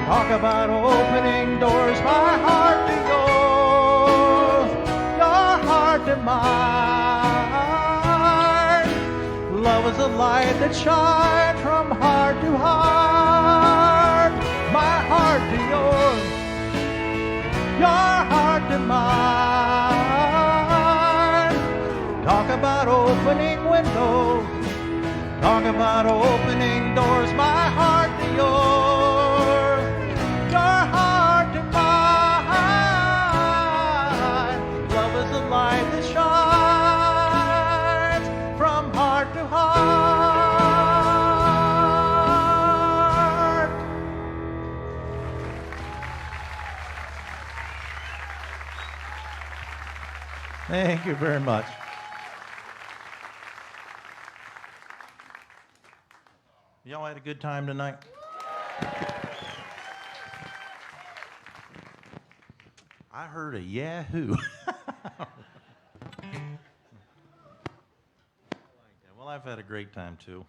Talk about opening doors. My heart to yours, your heart to mine. Love is a light that shines from heart to heart. My heart to yours, about opening doors, my heart to yours, your heart to mine. Love is a light that shines from heart to heart. Thank you very much. Y'all had a good time tonight? I heard a yahoo. Well, I've had a great time too.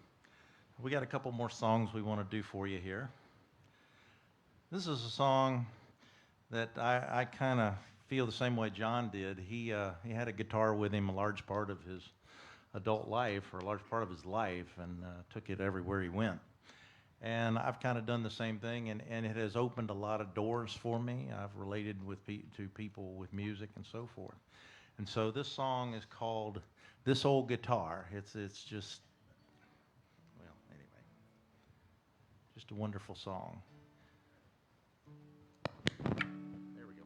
We got a couple more songs we want to do for you here. This is a song that I kind of feel the same way John did. He had a guitar with him a large part of his adult life, or a large part of his life, and took it everywhere he went. And I've kind of done the same thing, and it has opened a lot of doors for me. I've related to people with music and so forth. And so this song is called "This Old Guitar." It's just, well, anyway, just a wonderful song. There we go.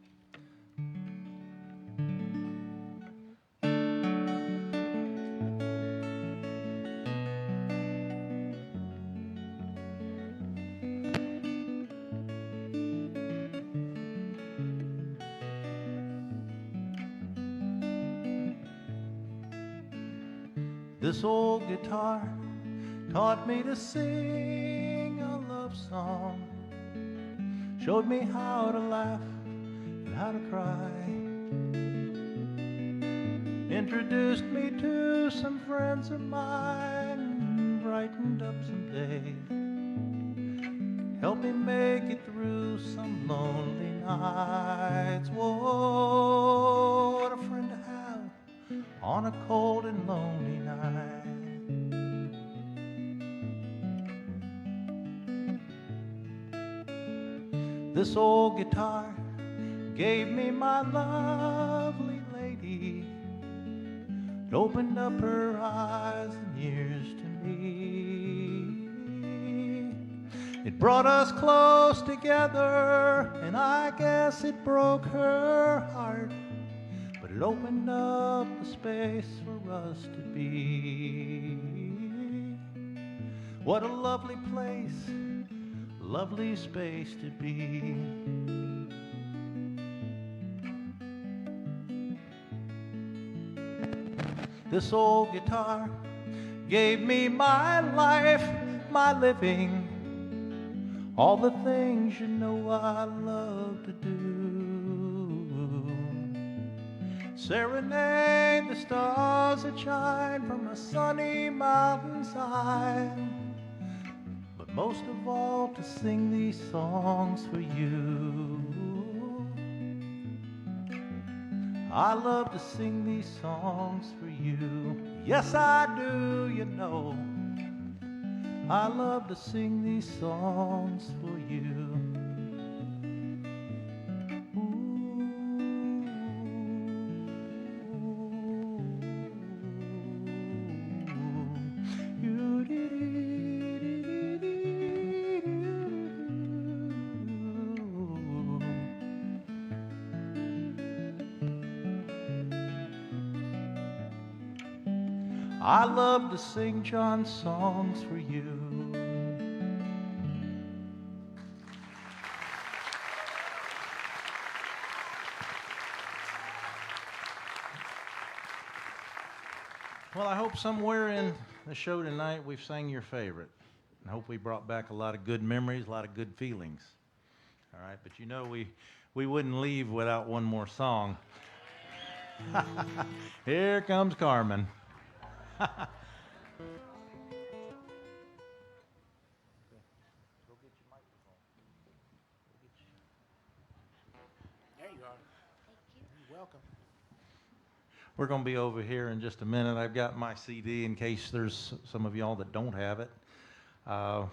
This old guitar taught me to sing a love song, showed me how to laugh and how to cry, introduced me to some friends of mine, brightened up some days, helped me make it through some lonely nights. Whoa, what a friend to have on a cold and lonely night. This old guitar gave me my lovely lady. It opened up her eyes and ears to me. It brought us close together, and I guess it broke her heart. But it opened up the space for us to be. What a lovely place, lovely space to be. This old guitar gave me my life, my living, all the things you know I love to do. Serenade the stars that shine from a sunny mountainside, but most of all to sing these songs for you. I love to sing these songs for you. Yes, I do, you know. I love to sing these songs for you. I love to sing John's songs for you. Well, I hope somewhere in the show tonight we've sang your favorite. And I hope we brought back a lot of good memories, a lot of good feelings. All right, but you know we wouldn't leave without one more song. Here comes Carmen. There you are. You're welcome. We're going to be over here in just a minute. I've got my CD in case there's some of y'all that don't have it.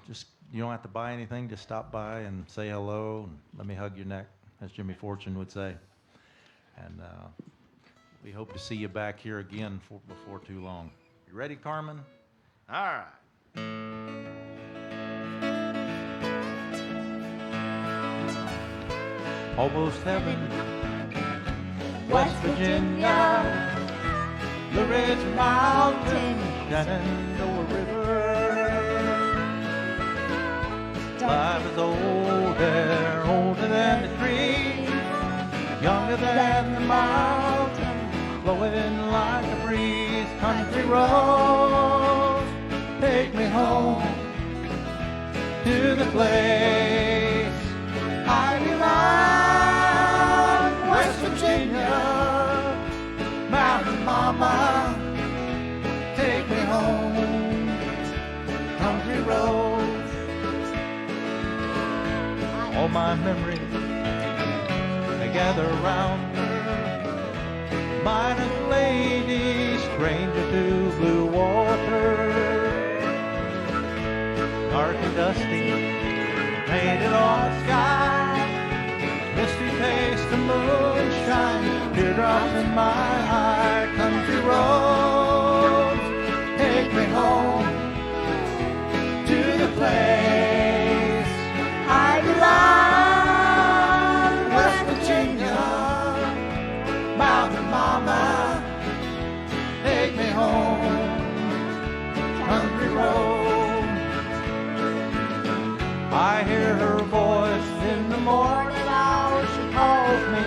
Just, you don't have to buy anything. Just stop by and say hello and let me hug your neck, as Jimmy Fortune would say. And we hope to see you back here again before too long. You ready, Carmen? All right. Almost heaven, West Virginia, Blue Ridge Mountain, Shenandoah River. Life is old there, older than the trees, younger than the mountain, blowing like a breeze. Country roads take me home to the place I belong. West Virginia, Mountain Mama, take me home. Country roads, all my memories, they gather round her. Miner's lady, stranger to blue water, dark and dusty, painted on the sky, misty taste of moonshine, teardrops in my eye. Country roads take me home to the place I belong. West Virginia, Mountain Mama, take me home. Country road, I hear her voice in the morning hours. She calls me.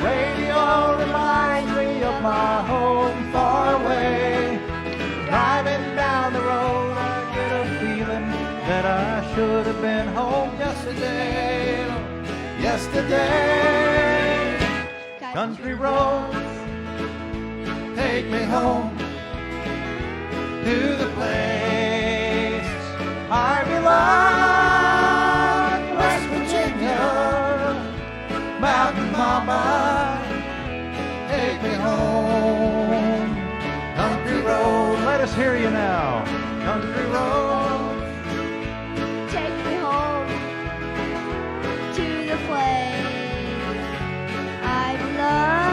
Radio reminds me of my home far away. Driving down the road, I get a feeling that I should have been home yesterday. Yesterday, country roads take me home to the place I belong. West Virginia, Mountain Mama, take me home. Country road, let us hear you now. Country road, take me home to the place I belong.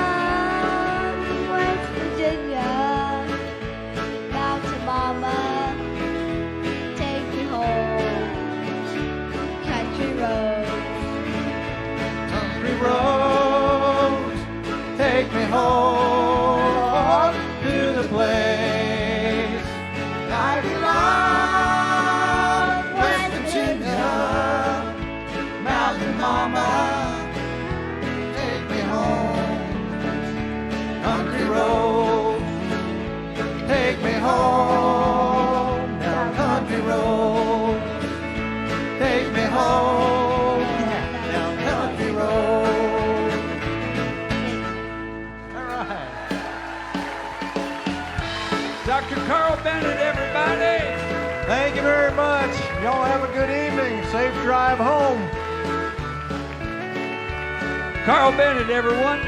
West Virginia, Mountain Mama, take me home. Country roads, country roads, take me home to the place I belong. West Virginia, Mountain Mama, take me home. Country roads, take me home. Down country roads, take me home. Down country road. All right. Dr. Carl Bennett, everybody. Thank you very much. Y'all have a good evening. Safe drive home. Carl Bennett, everyone.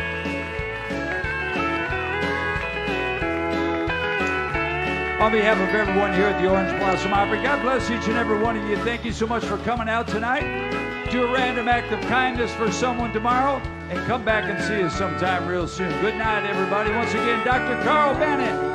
On behalf of everyone here at the Orange Blossom Opry, God bless each and every one of you. Thank you so much for coming out tonight. Do a random act of kindness for someone tomorrow and come back and see us sometime real soon. Good night, everybody. Once again, Dr. Carl Bennett.